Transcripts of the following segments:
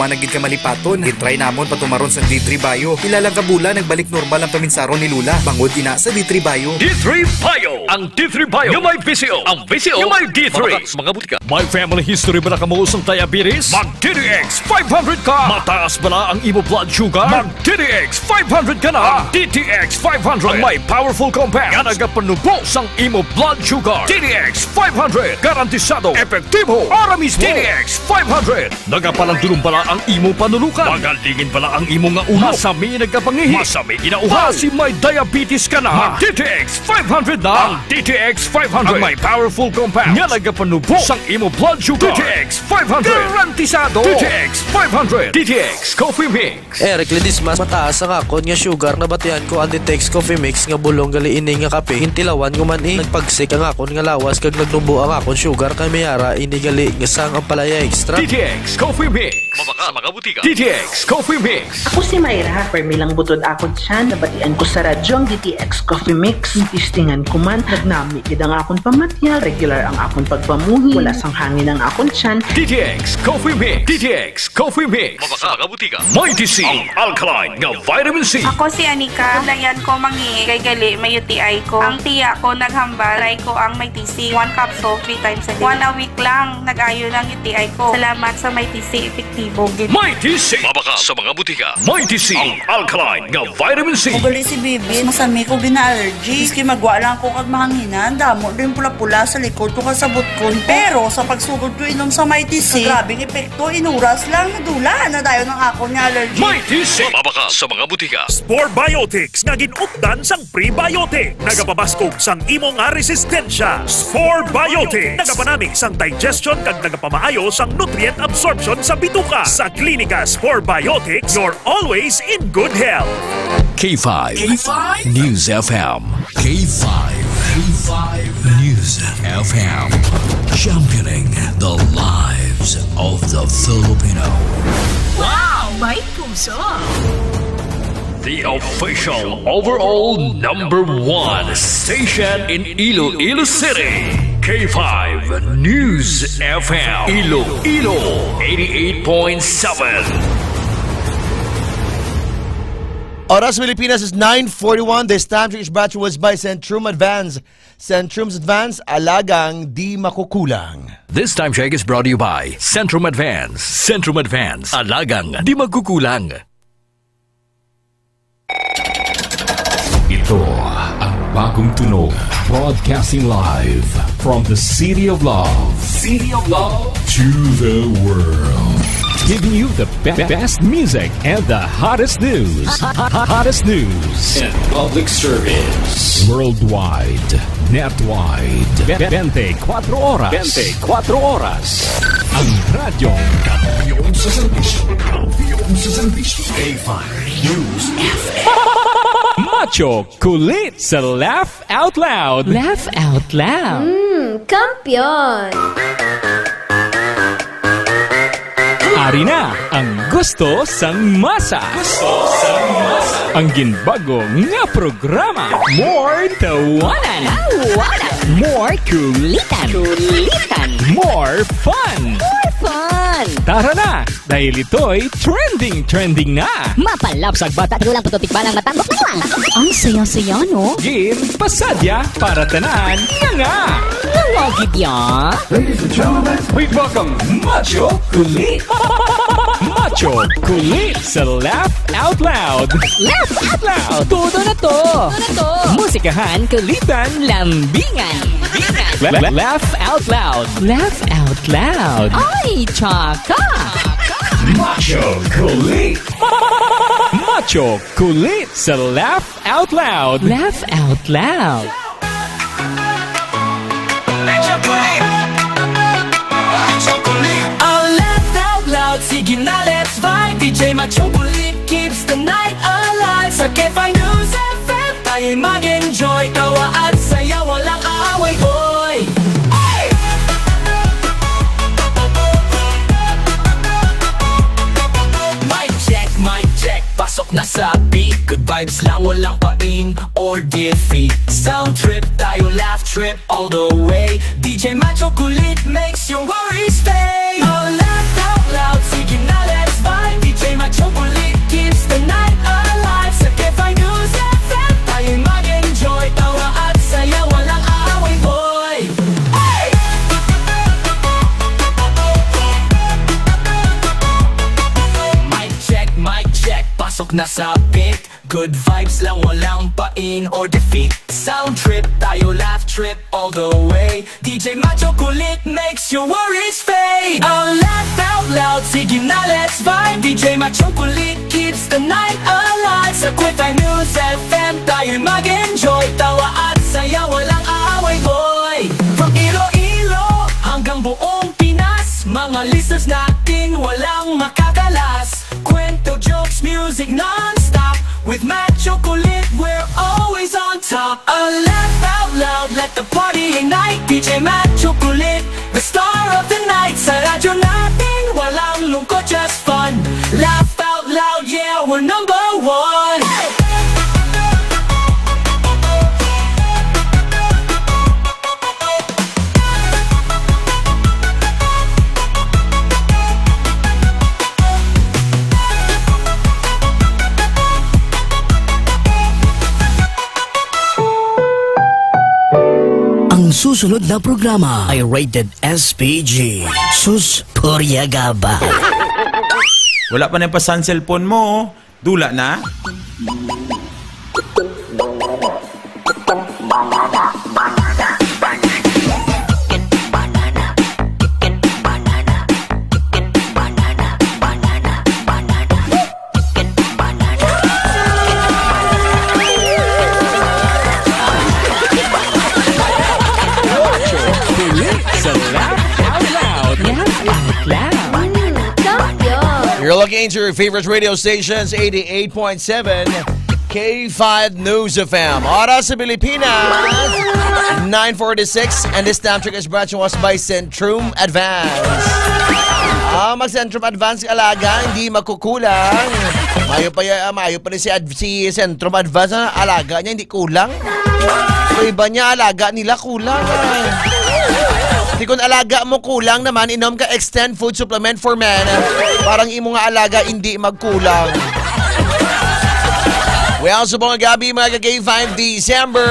managid ka malipaton. Gitry namon patumaron sa D3 Bio. Ilalang kabula nagbalik normal ang paminsaron ni Lula. Bangod ina sa D3 Bio. D3 Bio! Ang D3 Bio yung may VCO. Ang VCO yung may D3. Mga butika. May family history ba na kamuusong diabetes? Mag DTX 500 ka! Mataas ba na ang imo blood sugar? Mag DTX 500 ka na! DTX 500 ang may powerful compounds nga nagapanubos ang imo blood sugar. DTX 500 garantisado, epektibo, aramis mo. DTX 500 nagapalandulong bala ang imo panulukan. Magalingin bala ang imo nga ulo. Masami nagkapangihi. Masami ginauhaw. Kasi may diabetes ka na. Mag DTX 500 na. Ang DTX 500 ang may powerful compounds nga nagapanubos ang imo blood sugar. DTX 500 garantisado. DTX 500 DTX Coffee Mix. Recledis mas mataas ang akon nga sugar na batian ko ang DTX Coffee Mix nga bulong gali ini nga kape. Hintilawan ko man nagpagsik ang akon nga lawas kag nagnubo ang akon sugar kay mayara ini gali nga sang ang palaya extra. DTX Coffee Mix. Mabaka mga butika. DTX Coffee Mix. Ako si Mayra. Permilang butod akon siya. Nabatian ko sa radyo ang DTX Coffee Mix. Tistingan ko man. Nagnami gid ang akon pamatyal. Regular ang akon pagpamuhi. Wala sang hangin ang akon tiyan. DTX Coffee Mix. DTX Coffee Mix. Mabaka mga butika. Mighty C. Ang alkaline nga vitamin C. Ako si Anika. Dayan ko mangi kay gali may UTI ko. Ang tiya ko naghambal. Try ko ang may TC. 1 capsule 3 times a day. 1 a week lang. Nag-ayo lang UTI ko. Salamat sa may TC. Epektibo. Mighty C. Mabaka sa mga butika. Mighty C. Ang alkaline nga vitamin C. Ugali si Bibi. Masami ko bina-allergy. Iski magwa lang ko kag mahanginan. Damo din pula-pula sa likod ko kasabot ko. Pero sa pagsugod ko inom sa Mighty C, grabing epekto. Inuras lang nadula na dayon ng ako nga allergy. Mighty C. Mabaka sa mga butika. Spore Biotics nga ginupdan sang prebiotic. Nagapabaskog sang imo nga resistensya. Spore Biotics. Nagapanamig sang digestion kag nagapamaayo sang nutrient absorption sa bituka. Sa Klinika Spore Biotics, you're always in good health. K5. News FM. K5. News FM. Championing the lives of the Filipino. Wow! May puso! The official overall #1 station in Iloilo City. K5 News FM. Iloilo 88.7. Oras Pilipinas is 9:41. This time each batch was by Centrum Advance. Centrum's Advance, alagang di makukulang. This time check is brought to you by Centrum Advance. Centrum Advance, alagang di makukulang. Ito ang bagong tunog, broadcasting live from the City of Love. City of Love to the world. Giving you the best music and the hottest news. Hottest news and public service. Worldwide. Netwide. 24 oras. 24 oras. Ang radyong kampiyon sa serbisyo. Kampiyon sa serbisyo. K5 News FM. Macho, kulit sa Laugh Out Loud. Laugh out loud. Kampiyon! Ari na ang gusto sang masa. Gusto sang masa. Ang ginbago nga programa. More tawanan. Tawanan. More kulitan. Kulitan. More fun. More fun. Tara na, dahil ito'y trending na. Mapalapsag bata, tulang tututikban ang matambok na lang. Ang saya-saya, no? Game pasadya para tanan nga. Nawagid ya. Ladies and gentlemen, we welcome Macho Kulit. Macho Kulit sa Laugh Out Loud. Laugh out loud. Todo na to. Musikahan, kulitan, lambingan. Laugh Out Loud. Laugh out loud. Ay, tsaka. Macho Kulit. Macho Kulit sa Laugh Out Loud. Laugh out loud. Sige na, let's vibe. DJ Macho Kulit keeps the night alive. Sa K5 News FM tayo'y mag-enjoy. Tawa at saya, walang kaaway, boy. Hey! Mic check, pasok na sa beat. Good vibes lang, walang pain or defeat. Sound trip, tayo laugh trip all the way. DJ Macho Kulit makes your worries stay. Laugh out loud, sige na, let's vibe. Pasok na sa pit, good vibes lang, walang pain or defeat. Sound trip, tayo laugh trip all the way. DJ Macho kulit makes your worries fade. I'll laugh out loud, sige na let's vibe. DJ Macho kulit keeps the night alive. Sa Quify News FM tayo'y mag-enjoy. Tawa at saya, walang away boy. From Iloilo hanggang buong Pinas, mga listeners natin walang makakalas. Kwento, jokes, music non-stop. With Macho Kulit, we're always on top. A laugh out loud, let the party ignite. DJ Macho Kulit, the star of the night. Sa radyo natin, walang lungkot, just fun. Laugh out loud, yeah, we're number one. Ang susunod na programa ay rated SPG. Sus Puryagaba. Wala pa na pa sa cellphone mo. Dula na. You're looking into your favorite radio stations, 88.7 K5 News FM. Oras sa Pilipinas, 9:46, and this time check is brought to us by Centrum Advance. Mag-Centrum Advance alaga, hindi makukulang. Mayo pa rin si Centrum Advance na alaga niya, hindi kulang. So iba niya alaga nila kulang. Di kung alaga mo kulang naman, inom ka Extend Food Supplement for Men. Parang imo nga alaga hindi magkulang. Well, sa mga gabi mga K5, December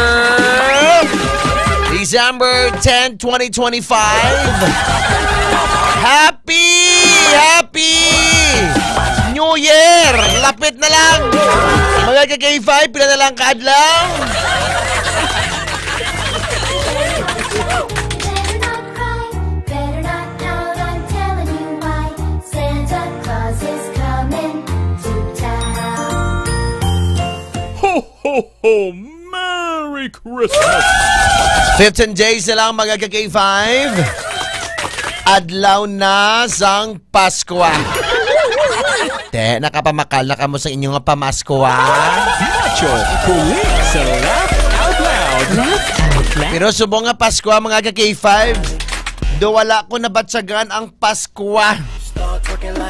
10, 2025. Happy New Year! Lapit na lang! Mga K5, pila na lang kaadlaw. Ho, Merry Christmas! 15 days na lang mga K5. Adlaw na sang Pasko. Te, nakapamakal na kamo sa inyong pamasko. Macho Kulit sa Laugh Out Loud. Pero subong nga Pasko mga K5. Do wala ko nabatsagan ang Pasko.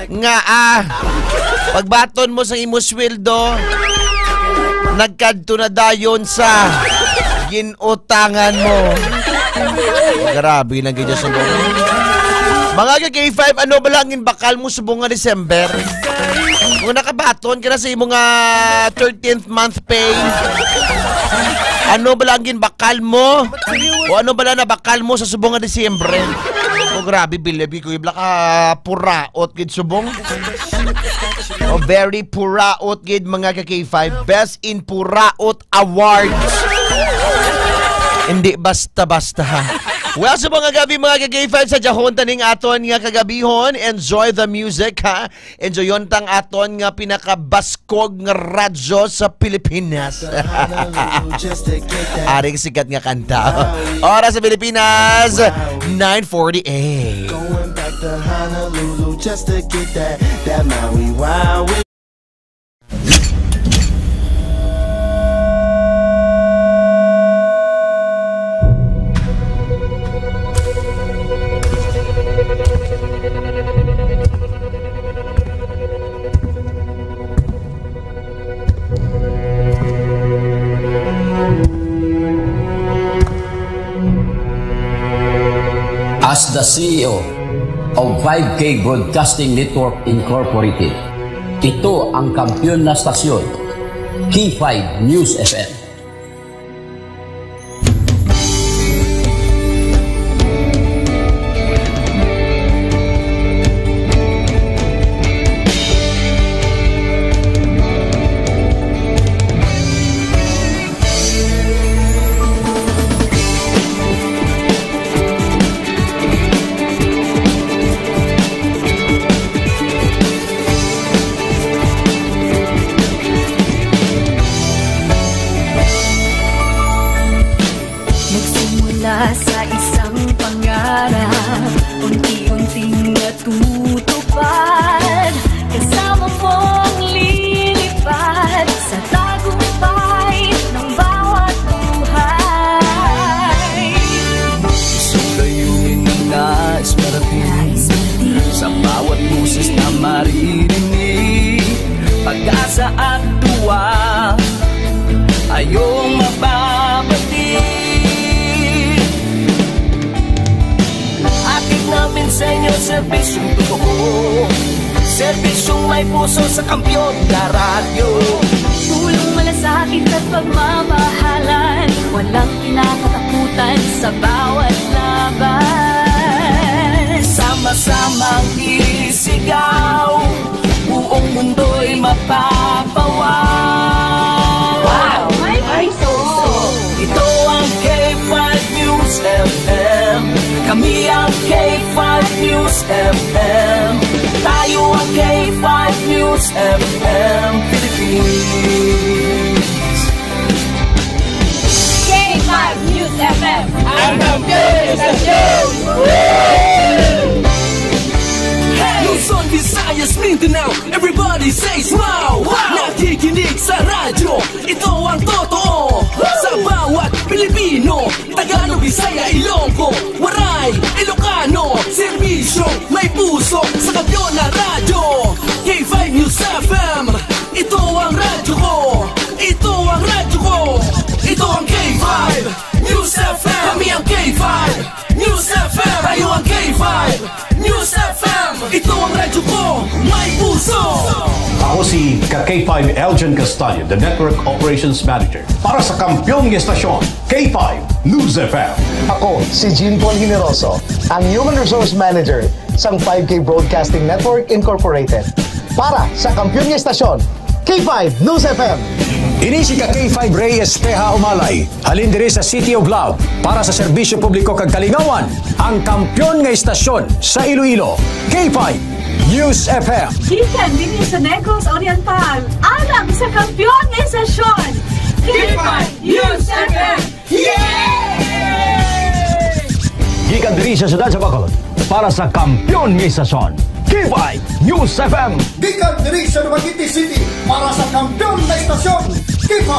Nga pagbaton mo sa imo sweldo, nagkadto na dayon sa ginutangan mo. Grabe lang ganyan subong. Mga K5, ano ba lang bakal mo subong nga December? Kung nakabaton ka na sa imong 13th month pay, ano ba lang bakal mo? O ano ba lang nabakal mo sa subong nga December? O grabe, bilabi ko, ibla ka puraot gid subong. O very puraot gid mga K5. Best in Puraot Awards. Hindi basta-basta ha. Well, sa mga gabi mga K5 sa jahon taning aton nga kagabihon, enjoy the music ha. Enjoy yon tang aton nga pinakabaskog nga radyo sa Pilipinas. Aring sikat nga kanta. Oras sa Pilipinas, 9:48. Going back to Honolulu just to get that Maui wow. As the CEO of 5K Broadcasting Network Incorporated, ito ang kampiyon na stasyon, K5 News FM. tayong mababati. Atid namin sa inyo serbisyong totoo, serbisyong may puso sa Kampiyon na radyo. Tulong malasakit at pagmamahalan, walang kinakatakutan sa bawat laban. Sama-samang isigaw, buong mundo'y mapapawaw. Wow! May so! Ito ang K5 News FM, kami ang K5 News FM, tayo ang K5 News FM Philippines. K5 News FM, ang kampiyon sa show! Luzon, Visayas, Mindanao, everybody says wow! Nakikinig sa radyo, ito ang totoo. Sa bawat Pilipino, Tagalog, Bisaya, Ilonggo, Waray, Ilocano, serbisyong may puso sa Kampiyon na radyo. K5 News FM, ito ang radyo ko, ito ang radyo ko, ito ang K5 News FM. Kami ang K5 News FM, tayo ang K5 News FM, ito ang radyo ko, may puso. Ako si K5 Eljan Castaño, the Network Operations Manager para sa Kampiyon ng Estasyon, K5 News FM. Ako si Jean Paul Generoso, ang Human Resource Manager sa 5K Broadcasting Network Incorporated para sa Kampiyon ng Estasyon, K5 News FM. Ini si K5 Reyes Teja Umalay, halin diri sa City of Love para sa serbisyo publiko kag kalingawan, ang kampiyon nga istasyon sa Iloilo, K5 News FM. Gikan din sa Negros Oriental, alang sa kampiyon nga istasyon, K5 News FM. Gikan diri sa siyudad sa Bacolod para sa kampiyon nga istasyon, K5 News FM. Gikan diri sa Dumaguete City para sa kampiyon na istasyon, K5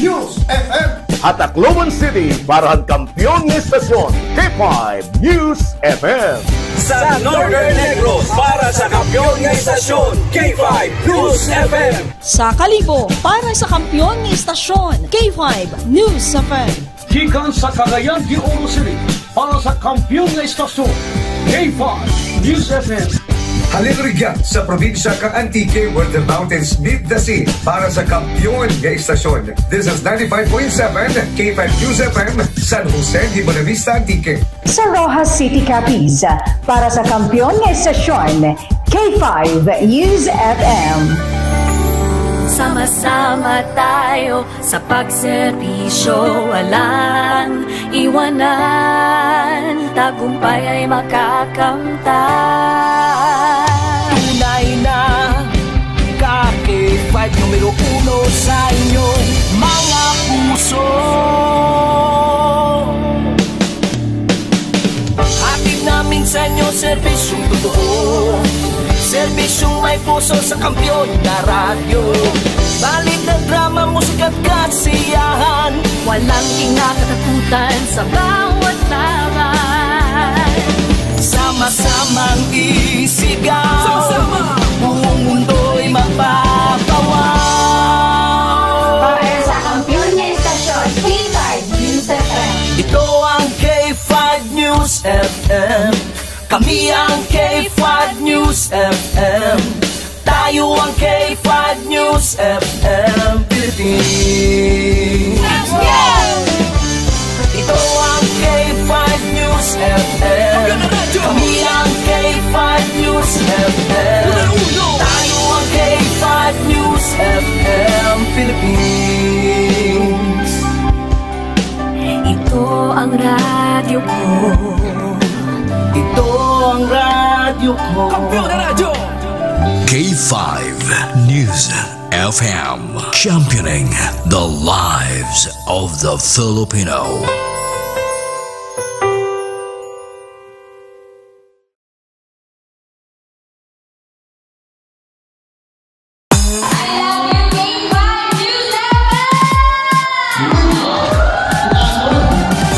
News FM. At Tacloban City para ang kampiyon ng estasyon, K5 News FM. Sa Northern Negros para sa kampiyon ng istasyon, K5 News FM. Sa Kalibo para sa kampiyon ng istasyon, K5 News FM. Gikan sa Cagayan de Oro City para sa kampiyon ng istasyon, K5 News FM. Halilrigyan sa probinsya kang Antique where the mountains meet the sea para sa kampiyon nga istasyon. This is 95.7 K5 News FM, San Jose de Buena Vista, Antique. Sa Rojas City, Capiz para sa kampiyon nga istasyon, K5 News FM. Sama-sama tayo sa pagserbisyo, walang iwanan, tagumpay ay makakamtan. Tunay na K5 numero 1 sa inyong mga puso. Hatid namin sa inyo serbisyong totoo, serbisyong may puso sa kampiyon na radyo. Balik na drama, musika at kasiyahan, walang kinakatakutan sa bawat laban. Sama-samang isigaw, sama-sama, buong mundo'y mapapawaw. Para sa kampiyon niya istasyon, K5 News FM. Ito ang K5 News FM, kami ang K5 News FM, tayo ang K5 News FM Philippines. Let's go! Ito ang K5 News FM, kami ang K5 News FM, tayo ang K5 News FM Philippines. Ito ang radyo ko, ito ang radyo ko, kampiyon na radyo. K5 News FM, championing the lives of the Filipino.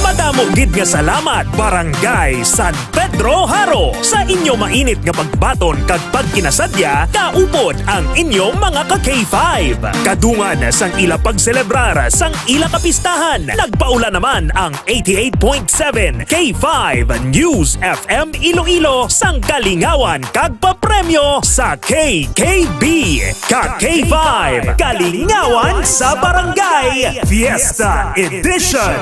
Madamo gid nga salamat Barangay San Pedro 4 haro. Sa inyo mainit nga pagbaton kag pagkinasadya, kaupod ang inyong mga ka-K5. Kadungan sang ila pagselebrar sang ila kapistahan. Nagpaula naman ang 88.7 K5 News FM Iloilo sang kalingawan kag papremyo sa KKB. Ka-K5 Kalingawan sa Barangay Fiesta Edition.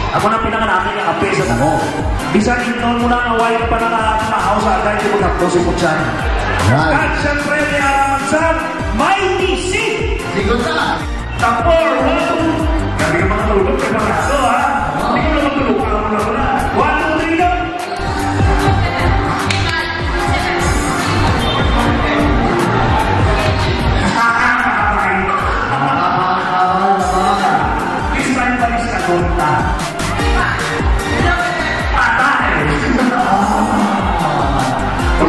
Ako na pinangalaki ng kape sa tango. Bisan noon muna ang away ka pa nakakamahaw sa agay di magkapto si Putsan. At siyempre may araman sa Mighty C. Sigot na. Tapor, gabi ka mga tulog ka na rato ha. Hindi ko na magtulog ka na muna. 1, 2, 3 lang. Isman ba yung sa konta?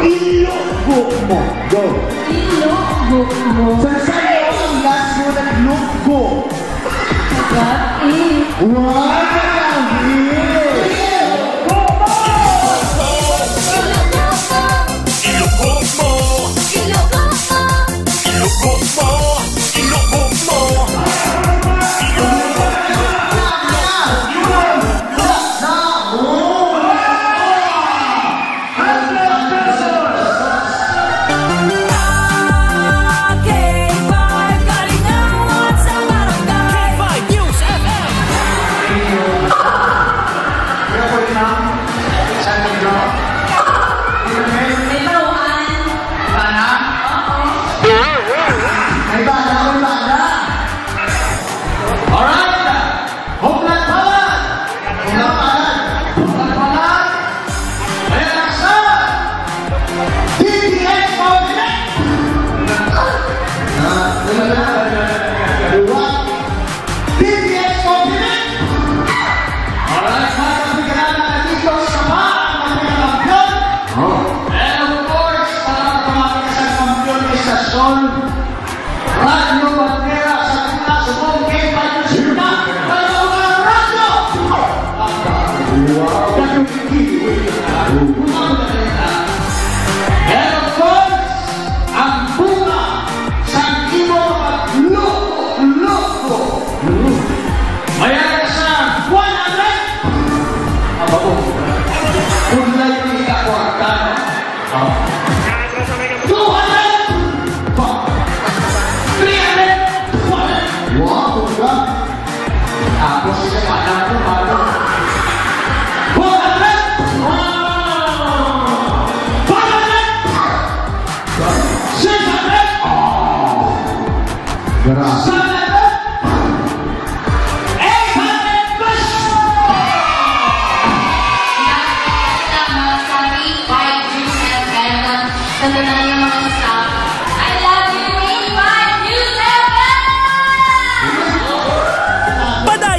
Ilugbo mo. Go. Ilugbo mo. Saan ang last mo na lugbo? Gabi. Wow! Gabi! Ilugbo mo. Ilugbo mo. Ilugbo mo. Ilugbo mo.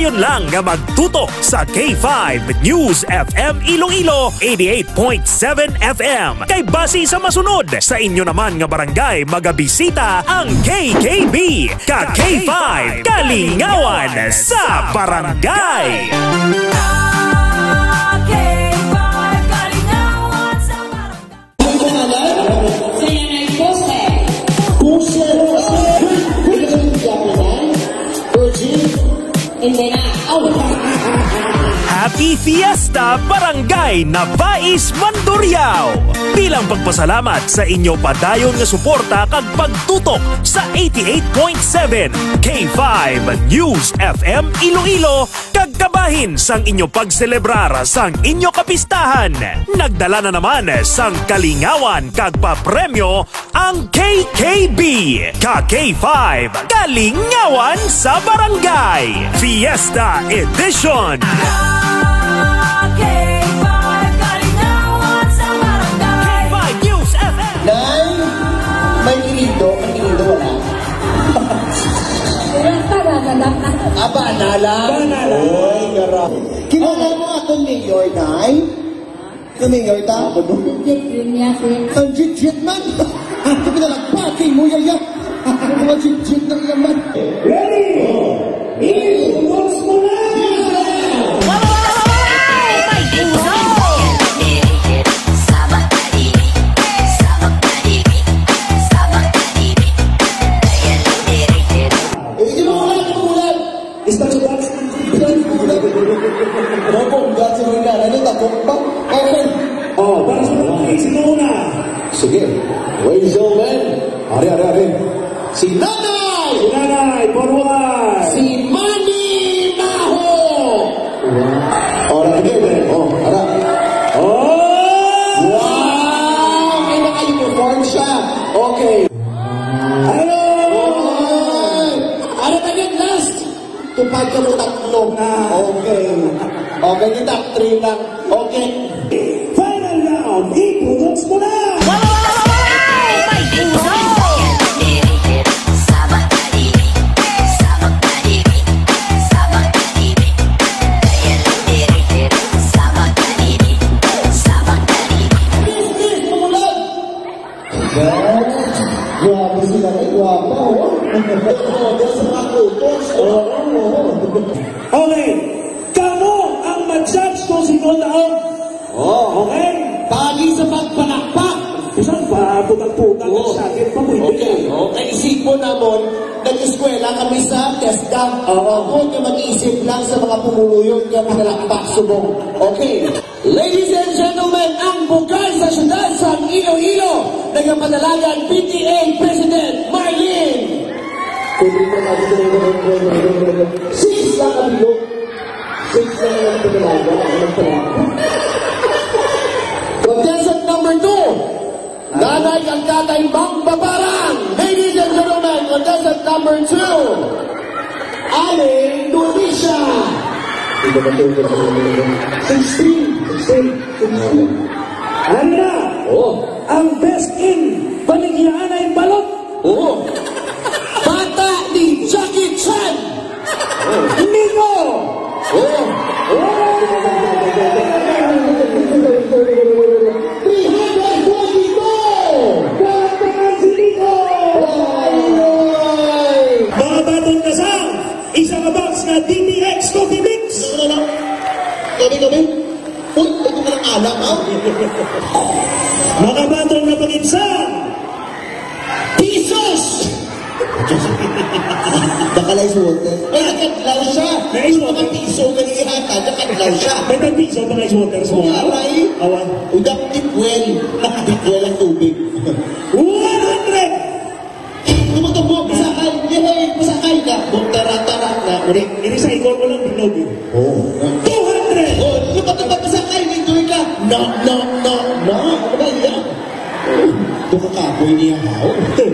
Dayon lang nga magtutok sa K5 News FM Iloilo 88.7 FM. Kay base sa masunod sa inyo naman nga barangay magabisita ang KKB ka K5 Kalingawan sa barangay. Happy Fiesta Barangay Navais Mandurriao! Bilang pagpasalamat sa inyo padayon nga suporta kag pagtutok sa 88.7 K5 News FM Iloilo kag kabahin sang inyo pagselebrar sang inyo kapistahan. Nagdala na naman sang kalingawan kag papremyo ang KKB ka K5 Kalingawan sa Barangay Fiesta Edition. Nay, may kinido wala. Banala. Oy, garap. Kilala mo akong mayor, Nay? Ang mayor ta? Ang jit-jit man. Ito pinalagpati mo, yaya. Mga jit-jit ng yaman. Ready? Iwas mo na! Oh, para sa mga sino una? Sige, ladies and gentlemen, ari. Si Nanay! Si Nanay, forward! Si Manny Maho! Oh, nakagay. Oh, ara. Oh! Wow! May naka-uniform siya. Okay. Hello! Ano tagin last? Tupad ka mo tatlo. Okay. Okay, yung top 3 lang. Okay. Final round, i-products mo na! Grabe sila kayo, guwapa, oh. Sa mga kutos. Okay. Kamu ang mag-judge kung sino taong. Okay? Pagi sa pagpanakpak. Isang pa, putang-putang sa akin pa mo. Okay. Naisip mo namon, nag-eskwela kami sa TESDA. Huwag ka mag-isip lang sa mga pumuluyong ka pinalakpak subong. Okay. Ladies and gentlemen, ang bukal sa syudad sa Iloilo, nagpapadalagan PTA President Marlene. Sis lang kami lo. Sis lang ang padalaga. Contestant number 2, Nanay ang Tatay Mang Babarang. Ladies and gentlemen, contestant number 2, Aling Durisha. 16. Ano na? Ang best in Baligyan ay balot. Bata ni Jackie Chan. Nico. Mga batong kasang, isang box na DTX Coffee Mix. Gabi. Uy, ito ka lang alam, ha? Mga batong na pag-insang, Pisos! Nakalay sa water. Ay, nakadlaw siya. Mga piso ganihata, nakadlaw siya. May nag-piso pa kayo sa water sa mga. Aray, udap tipwell. Tipwell ang tubig. 100! Tumutubo, pasakay. Yay, pasakay na. Tara na. Ini sa ikon mo lang binog. 200! Yung pasakay, enjoy ka. No. Ano ba yan? Bukakaboy niya, how? 300!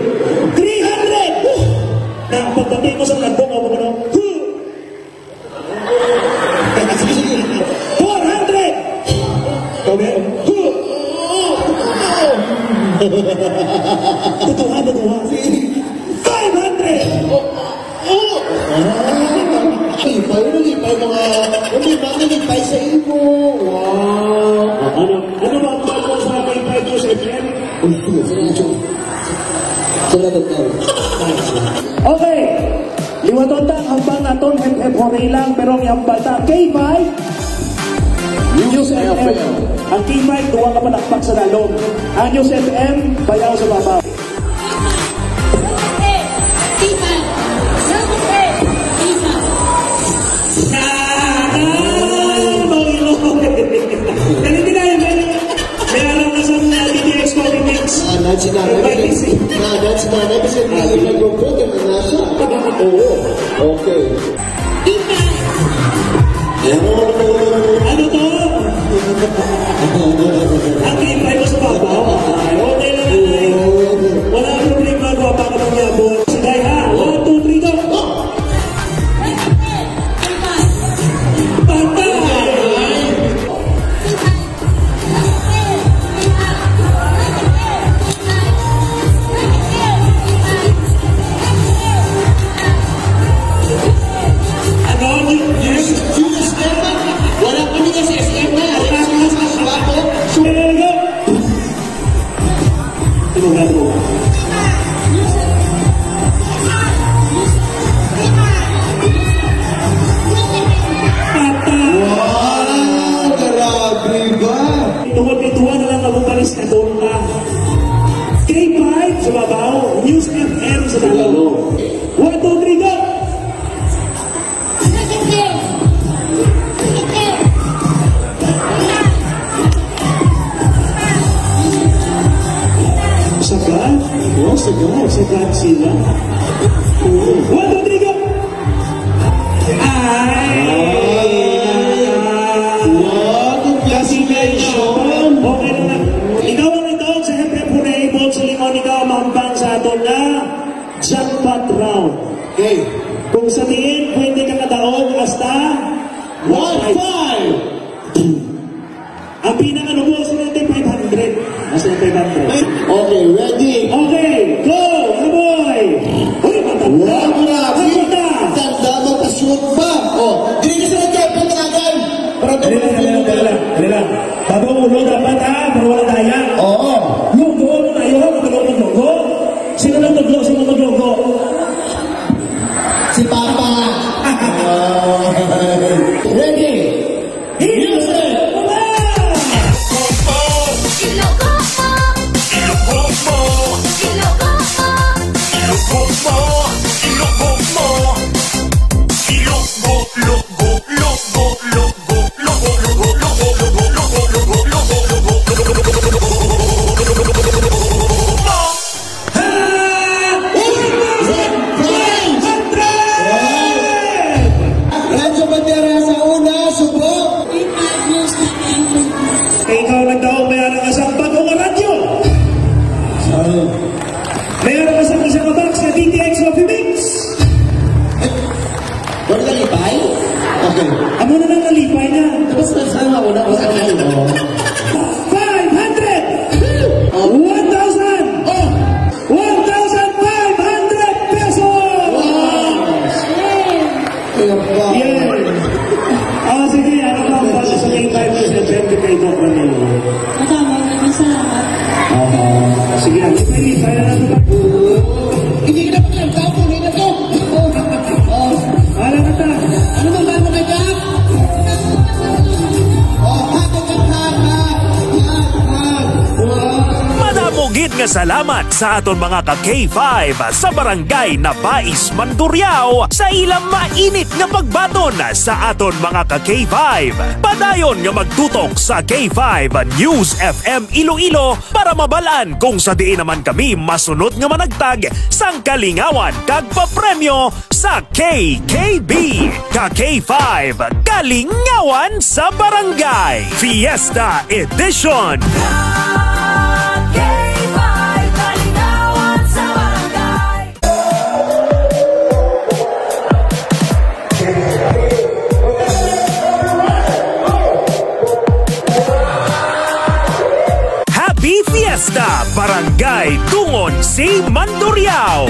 Na pagdating mo sa lagbong ako mo. 400! Kami? Tutuhan. 500! Lipay Ay mga, hindi ba nagpay sa imo? Wow! Ano ba ang bago sa K5 News FM? Okay. Liwatotang hambang naton hep-hep lang pero ang yambata K5 News FM. Ang K5 duwa ka panakpak sa dalong. Ang News FM bayaw sa babaw. That's not everything. That's not everything. Nag-report na nasa. Oo. Okay. Ano to? Ang K5 sa babaw. Okay lang natin. Wala problema ko pa ka magyabot. Sige ha. 1, 2, 3, go. K5 sa babaw, News FM sa dalaw. 1, 2, 3, go! Sagad? Oo, sagad. Sagad sila. 1, 2, 3, go! Ay! Wow, congratulations! Okay na lang. Ikaw ang ito sa hep-hep sa limon, ikaw mambang sa aton na jackpot round. Okay. Kung sabihin, pwede ka kadaog hasta 1-5. Ang pinaka-nubo, sunod ay 500. Nasa 500. Okay, ready? Okay, go! Boy! Uy, matanda! Matanda! Tanda mo, pasyon pa! Oh, hindi ka sa nagkapon sa akin! Dali lang. Babang ulo dapat ha, pero wala daya. Oo. Lugo, tayo, maglugo. Sino naglugo? Si Papa. Ready? Music! Ikaw nagdaong mayroon ka sa bagong radyo. Mayroon ka sa isang box na DTX Coffee Mix. Wala ka lipay? Okay. Amo na lang nalipay na. Basta saan ako na? 500! 1,000! 1,500 pesos! Wow! Yeah! Sige, ano ba ang bala sa K5 News FM kay Doc Manilo? Maraming salamat. Sige, lipay na lang ba? Hindi ka na pagkakang tapo, hindi na to! Alam ka ta! Ano ba ba kay Doc? Madamugid nga salamat sa aton mga ka-K5 sa barangay na Bais Mandurriao sa ilang mainit nga pagbaton sa aton mga ka-K5. Padayon nga magtutok sa K5 News FM Iloilo para mabalaan kung sa diin naman kami masunod nga managtag sang kalingawan kag papremyo sa KKB. Ka-K5 Kalingawan sa Barangay Fiesta Edition. Happy Fiesta Barangay Tungon si Mandurriao.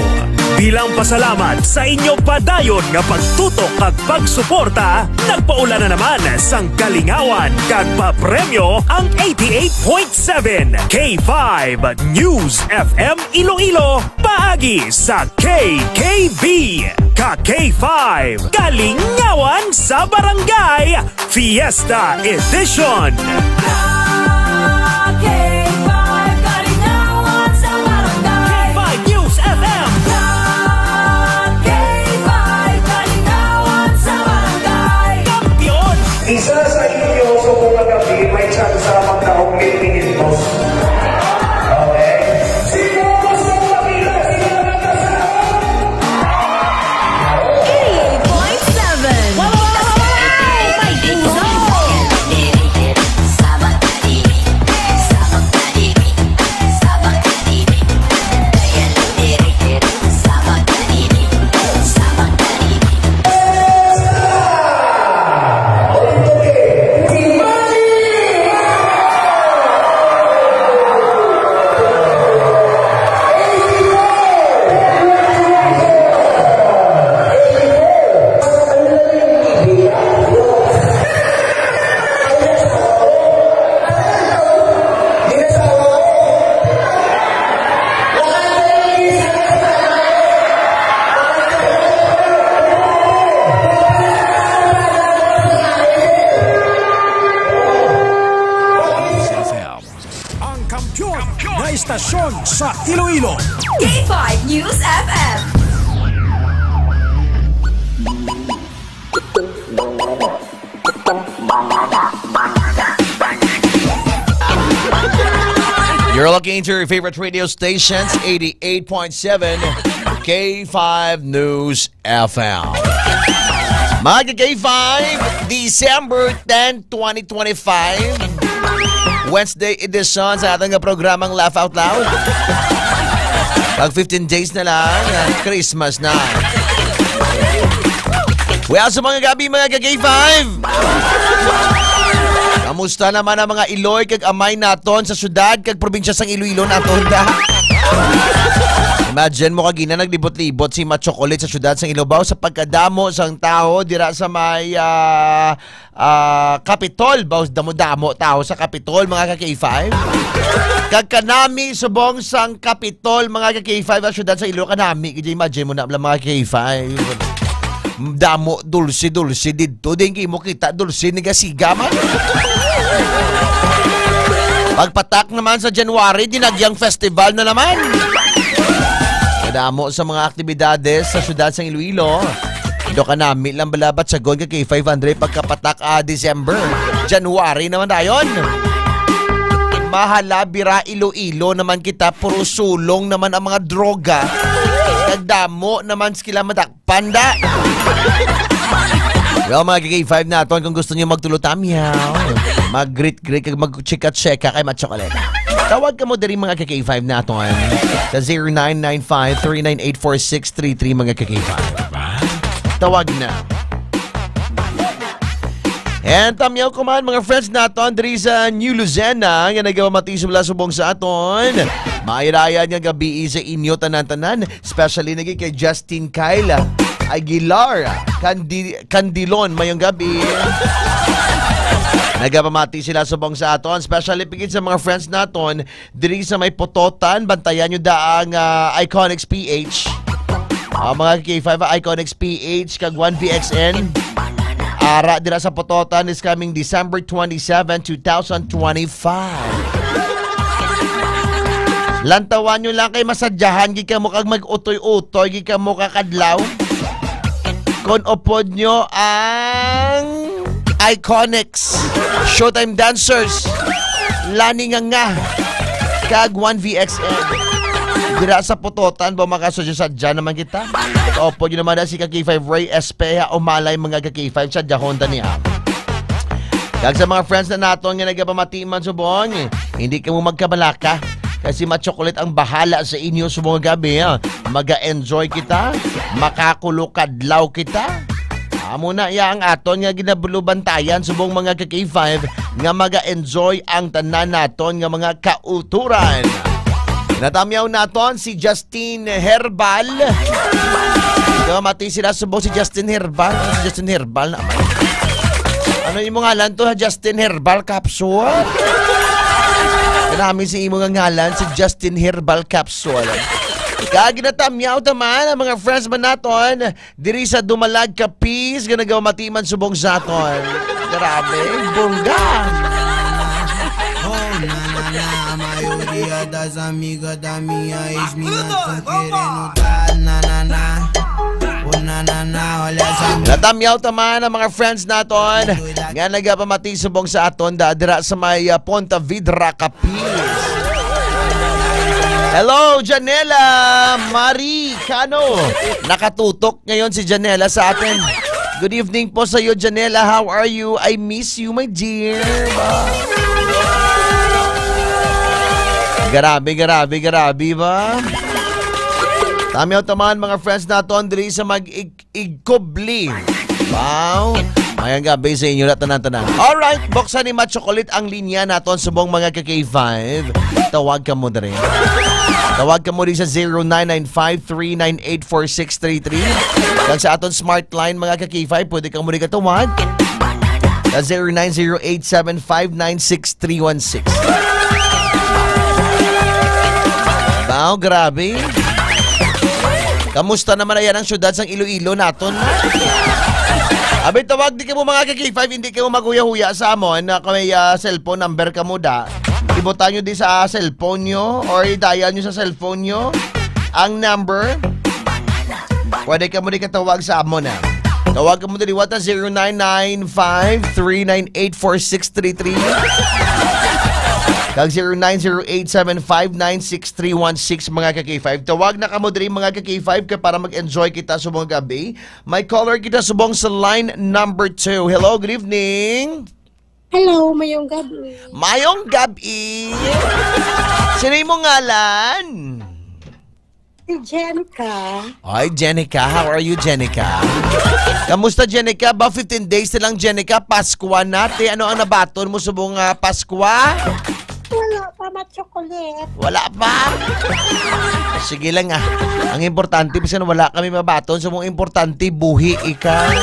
Bilang pasalamat sa inyo padayon nga pagtutok at pagsuporta, nagpaula na naman sang kalingawan kag papremyo ang 88.7 K5 News FM Iloilo paagi sa KKB. Ka-K5 Kalingawan sa Barangay Fiesta Edition. Isa sa inyo sa mga gabi may chance sa magtaong million. Okay? Sino gusto makita? Sino nagkasama? 88.7 May puso! Istasyon sa Iloilo. K5 News FM. You're looking to your favorite radio stations, 88.7 K5 News FM. Mga K5, December 10, 2025. Wednesday edition sa ating programang Laugh Out Loud. Pag 15 days na lang, Christmas na. Well, sa mga gabi mga K5, kamusta naman ang mga Iloy kag amay naton sa syudad kag probinsya sang Iloilo naton da? Imagine mo kagina naglibot-libot si Machokolit sa syudad sang Ilobaw sa pagkadamo sang tao dira sa may Kapitol. Bawas damo-damo tao sa Kapitol mga K5. Kag kanami subong sang Kapitol mga K5 sa syudad sa Iloilo kanami. Kaya imagine mo na mga K5. Damo dulce dito din mo kita dulce ni gasiga man. Pagpatak naman sa January dinagyang festival na naman. Kadamo sa mga aktibidades sa syudad sa Iloilo. Ito ka namin lang balabat sa Gon kay 500 pagkapatak December. January naman tayon. Mahala bira Iloilo naman kita puro sulong naman ang mga droga. Nagdamo naman sila matakpanda. Well, mga K5 naton kung gusto niyo magtulot-amyaw, mag-greet-greet, mag-chika-cheka kay Machokolet. Tawag ka mo din mga K5 naton sa 0995-398-4633 mga K5. Tawag na. And tamyaw ko man mga friends naton diri sa New Luzena nga nagawamati sila subong sa aton. Mairayan nga gabi sa inyo tanan-tanan, especially nagi kay Justin Kyle Aguilar Candilon mayong gabi. Nagapamati sila subong sa aton, especially pigit sa mga friends naton diri sa may Pototan. Bantayan nyo daang Iconics PH. Mga K5 Iconics PH kag 1VXN. Ara dira sa Pototan is coming December 27, 2025. Lantawan nyo lang kay masadyahan gika mo kag mag-utoy-utoy gika mo kakadlaw. Kon upod nyo ang Iconics Showtime Dancers Lani nga kag 1VXN dira sa Pototan ba makasadya naman kita. Opo yun naman na si K5 Ray Espeha o malay mga K5 sa Honda niya. Kag sa mga friends na naton nga nagapamati man subong, hindi ka mo magkabalaka kasi Machokolit ang bahala sa inyo subong gabi. Maga-enjoy kita, makakulukadlaw kita. Amo na iya ang aton nga ginabulubantayan subong mga K5 nga maga-enjoy ang tanan naton nga mga kauturan. Natamyaw naton si Justin Herbal. Mati sila subong si Justin Herbal. Si Justin Herbal naman. Ano yung ngalan to? Justin Herbal Capsule? Namin si imong ngalan si Justin Herbal Capsule. Kaginatamyaw taman ang mga friends man naton diri sa Dumalag Capiz ganagaw matiman subong saton. Grabe, bongga. Oh, na maioria das amigas da minha ex-mina tão querendo dar na. Oh, na, olha essa. Natamyaw taman ang mga friends naton nga nagapamati subong sa aton dira sa may Ponta Vedra Capiz. Hello, Janela Marie Cano. Nakatutok ngayon si Janela sa atin. Good evening po sa iyo, Janela. How are you? I miss you, my dear. Grabe ba? Tamiyaw taman mga friends naton diri sa mag-igkubli. Wow. Mayang gabi sa inyo lahat tanan. Alright, buksan ni Matt Chocolate ang linya naton subong mga ka-K5. Tawag ka mo diri. Tawag ka mo rin sa 0995-398-4633. Kag sa aton smart line mga ka-K5, pwede kang muli katawag sa 0908-759-6316. Wow, grabe. Kamusta naman ayan ang syudad sang Iloilo naton? Abay, tawag di ka mo mga ka-K5, hindi ka mo maguya-huya sa amon na may cellphone number ka mo da. Ibutan nyo di sa cellphone nyo or i-dial nyo sa cellphone nyo ang number. Pwede ka mo di katawag sa amon na. Tawag ka mo di wata 0995-398-4633 kag 0908-759-6316 mga ka-K5. Tawag na ka mo di mga ka-K5 para mag-enjoy kita subong gabi. May caller kita subong sa line number 2. Hello, good evening. Hello, mayong gabi. Mayong gabi. Sino yung ngalan? Si Jenica. Ay, Jenica. How are you, Jenica? Kamusta, Jenica? Ba 15 days na lang, Jenica. Paskwa natin. Ano ang nabaton mo subong Paskwa? Wala pa, chocolate. Wala pa? Sige lang Ang importante, bisan wala kami mabaton. Subong importante, buhi ika.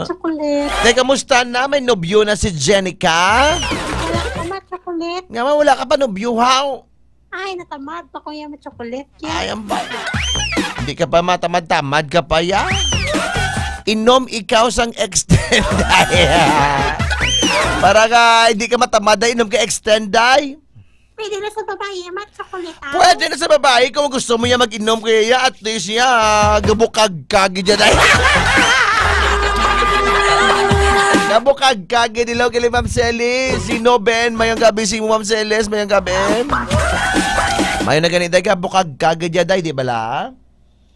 Chocolate. Teka, kamusta na? May nobyo na si Jenica? Wala ka, chocolate. Nga wala ka pa nobyo, how? Ay, natamad pa ko yung chocolate. Ay, ang ba? Hindi ka pa matamad-tamad ka pa ya? Inom ikaw sang extenday. Para ka hindi ka matamad, inom ka extenday. Pwede na sa babae, chocolate. Pwede na sa babae. Kung gusto mo yan mag-inom kaya at least gabukag-kagi dyan ay. Gabukag-kagi dilaw kay Ma'am Celis. Sino Ben? Mayang gabi si Ma'am Celis. Mayang gabi. Mayo na ganito ka, bukag kagad di bala?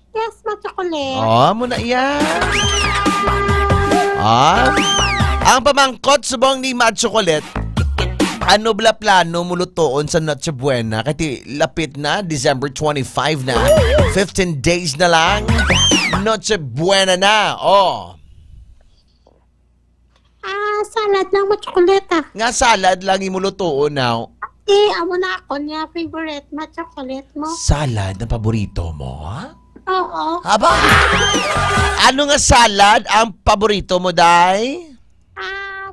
Yes, chocolate. Oh, muna yan. Ang pamangkot subong ni Mad Chocolate. Ano bla plano mulutoon sa Noche Buena? Kasi lapit na, December 25 na. 15 days na lang. Noche Buena na. Salad lang chocolate Nga salad lang imulutoon now. Amo na ako niya favorite chocolate mo. Salad na paborito mo, ha? Oo. Aba? Ano nga salad ang paborito mo, Day?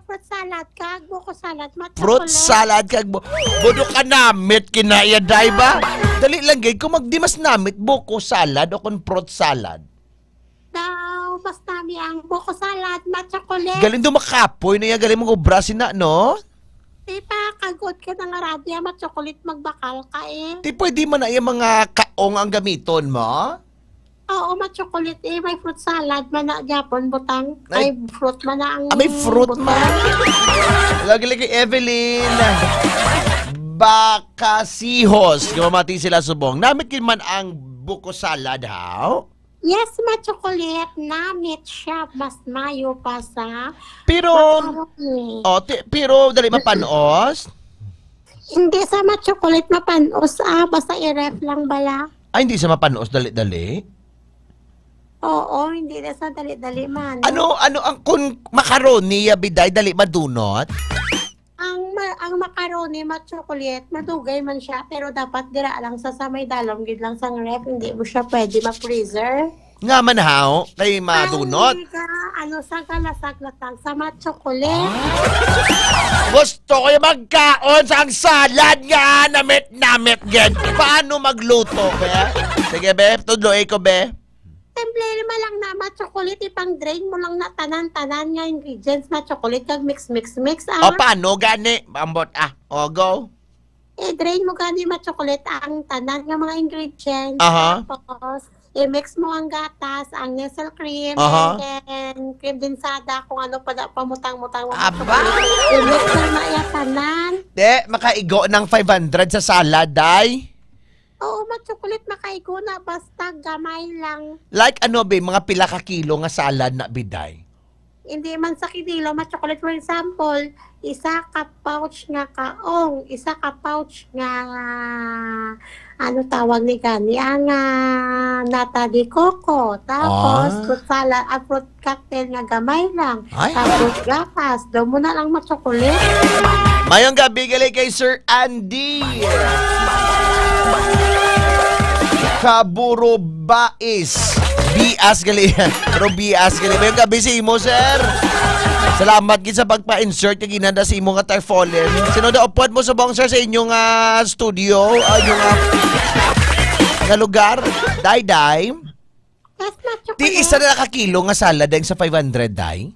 Fruit salad kag buko salad chocolate. Fruit salad kag budo ka namit kinaya, Day ba? Dali lang gay kung magdimas namit buko salad o kon fruit salad. Daw, mas nami ang buko salad chocolate. Galing dumakapoy na yan, galing mong obrasin na, no? Di pa, kagot ka ng Arabia, chocolate magbakal ka Di pwede man na yung mga kaong ang gamiton mo? Oo, chocolate may fruit salad man na Japon butang. Ay, fruit man na ang may fruit man. Lagi kay Evelyn Bacasihos. Gamamati sila subong. Namit man ang buko salad, how? Yes, chocolate. Namit siya. Mas mayo pa sa... Pero... pero dali mapanos? Hindi sa chocolate mapanos. Basta i-ref lang bala. Ay, hindi sa mapanos dali-dali? Oo, hindi na sa dali-dali man. Ano ang kun macaroni biday dali madunot? Ang macaroni, chocolate, madugay man siya, pero dapat dira lang sa may dalom, gid lang sa ref, hindi mo siya pwede ma-freezer. Nga man haw, kay madunot. Sa kalasag-lasag sa chocolate. Gusto ko yung magkaon sa ang salad nga, namit gen. Paano magluto, be? Sige, be, tudloy ko, be. Temple naman lang na chocolate, ipang drain mo lang na tanan-tanan nga ingredients chocolate, kag mix. O, paano gani? Ambot, o, go. Drain mo gani chocolate ang tanan nga mga ingredients. Tapos, i-mix mo ang gatas, ang nestle cream, and cream dinsada, kung ano pa pamutang-mutang. Aba! I-mix mo na tanan. De, makaigo ng 500 sa salad, day? Oo, chocolate makaigo na, basta gamay lang. Like ano, be, mga pila ka kilo nga salad na biday? Hindi man sa kilo, chocolate, for example, isa ka pouch nga kaong, isa ka pouch nga ano tawag ni gani, ang nata di coco, tapos fruit salad, fruit cocktail nga gamay lang, tapos gatas, daw mo na lang chocolate. Mayong gabi gali kay Sir Andy Kaburo Bais. Bias gali. Pero bias gali. Mayong gabi si imo, sir. Salamat gid sa pagpa-insert kay ginanda sa imo nga tarpaulin. Sino daw upod mo sa bong, sir, sa inyong studio, yung nga lugar? Day. Di isa na nakakilo nga salad dahil sa 500, day?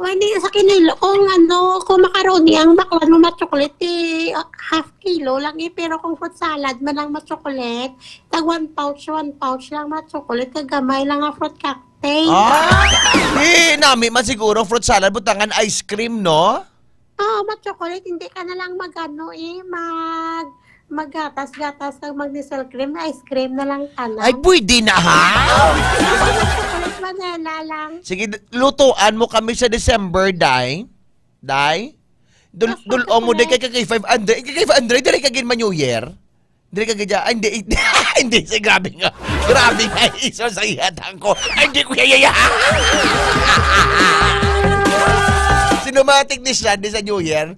Hindi sa kinilo. Kung macaroni, ang baklan mo chocolate, half kilo lang pero kung fruit salad man lang chocolate, tag 1 pouch lang chocolate, kagamay lang ang fruit cocktail. Nami man siguro fruit salad, butangan ice cream, no? Oo, chocolate, hindi ka na lang maggatas-gatas ng mag-nestle cream, ice cream na lang ka na. Ay, pwede na, ha? Chocolate vanilla lang. Sige, lutuan mo kami sa December, day. Day? Dulo mo day kay 500. Kay 500, dali kagin man New Year. Dali kagin dyan. Ay, hindi. Hindi, grabe nga. Grabe nga iso sa ihatang ko. Ay, hindi ko yaya. Cinematic dish lang sa New Year.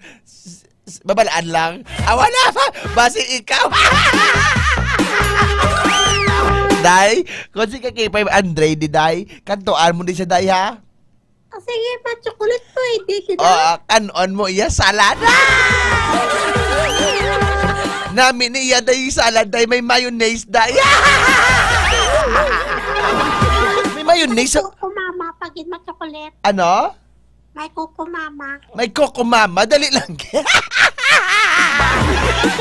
Babalaan lang. Wala pa. Basi ikaw. Day, kung si kay 500 di day, kantoan mo din siya, day, ha? Sige, chocolate pwede. Kanon mo iya salad. Namin niya day salad, day, may mayonnaise, day. May mayonnaise. May Coco Mama, pagin chocolate. Ano? May Coco Mama. May Coco Mama, dali lang.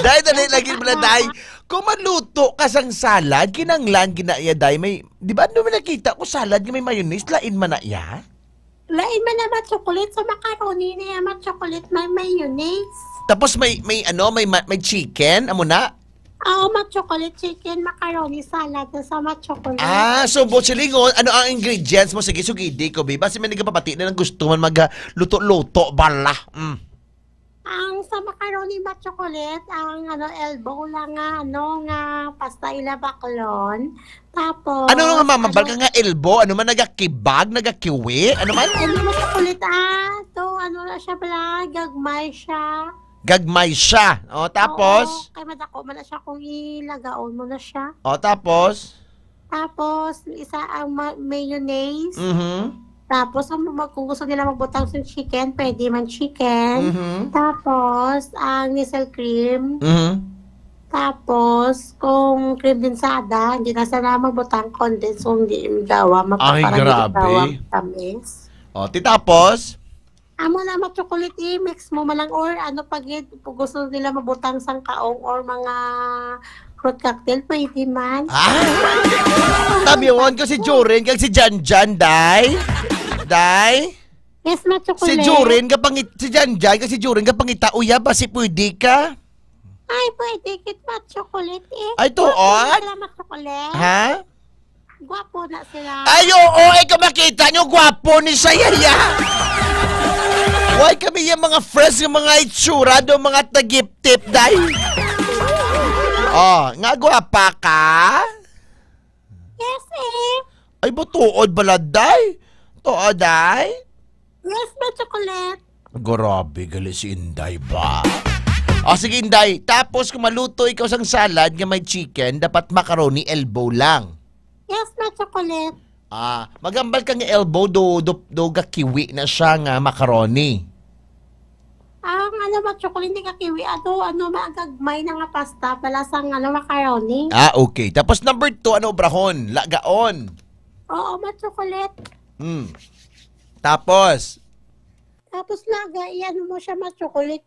Dali lang mo na, day. Kung maluto ka sang salad, kinanglan ginaya, day, may, di ba ano nakita ko salad nga may mayonnaise, lain man na iya? Lain man na chocolate sa macaroni niya, chocolate may mayonnaise. Tapos may chicken, amo na? Oo, chocolate, chicken, macaroni, salad na sa chocolate. So Bochilingon, ano ang ingredients mo? Sige, sugidi ko, ba? Kasi may nagpapati na gusto man magluto-luto, bala. Ang sa macaroni chocolate, ang elbow lang nga pasta ila baklon. Tapos ano nga mamabal ka nga elbow? Ano man nagakibag, nagakiwi? Ano man? Chocolate na siya pala, gagmay siya. O, tapos? Kay madako man na siya kung ilagaon mo na siya. O, tapos? Tapos, isa ang mayonnaise. Tapos, kung gusto nila magbutang sa chicken, pwede man chicken. Tapos, ang nestle cream. Tapos, kung cream dinsada, hindi na sana magbutang condensed, kung hindi gawa. Ay, grabe. Tamis. O, tapos? Amo na chocolate mix mo malang or pag gusto nila mabutang sang kaong or mga fruit cocktail, pwede man. Tamiyon ko si Jorin kag si Janjan, day. Day? Yes, chocolate. Si Jorin si Janjan kag si Jorin kapangita uya ba si pwede ka? Ay, pwede kit chocolate Ay, tuon? Chocolate. Ha? Gwapo na sila. Ay, oo, ikaw makita nyo, gwapo ni Sayaya. Why kami yung mga friends, yung mga itsura, do mga tagip-tip, day? Nga gwapa ka? Yes, Ay, ba tuod balad, day? Tuod, day? Yes, chocolate. Grabe, gali si Inday ba? O sige, Inday. Tapos kung maluto ikaw sang salad nga may chicken, dapat macaroni elbow lang. Yes, na chocolate. Magambal ka nga elbow do kiwi na siya nga macaroni. Ang chocolate hindi ka kiwi. Magagmay na nga pasta pala sang macaroni. Okay. Tapos number 2, brahon? Lagaon. Oo, chocolate. Tapos laga, iyan mo siya chocolate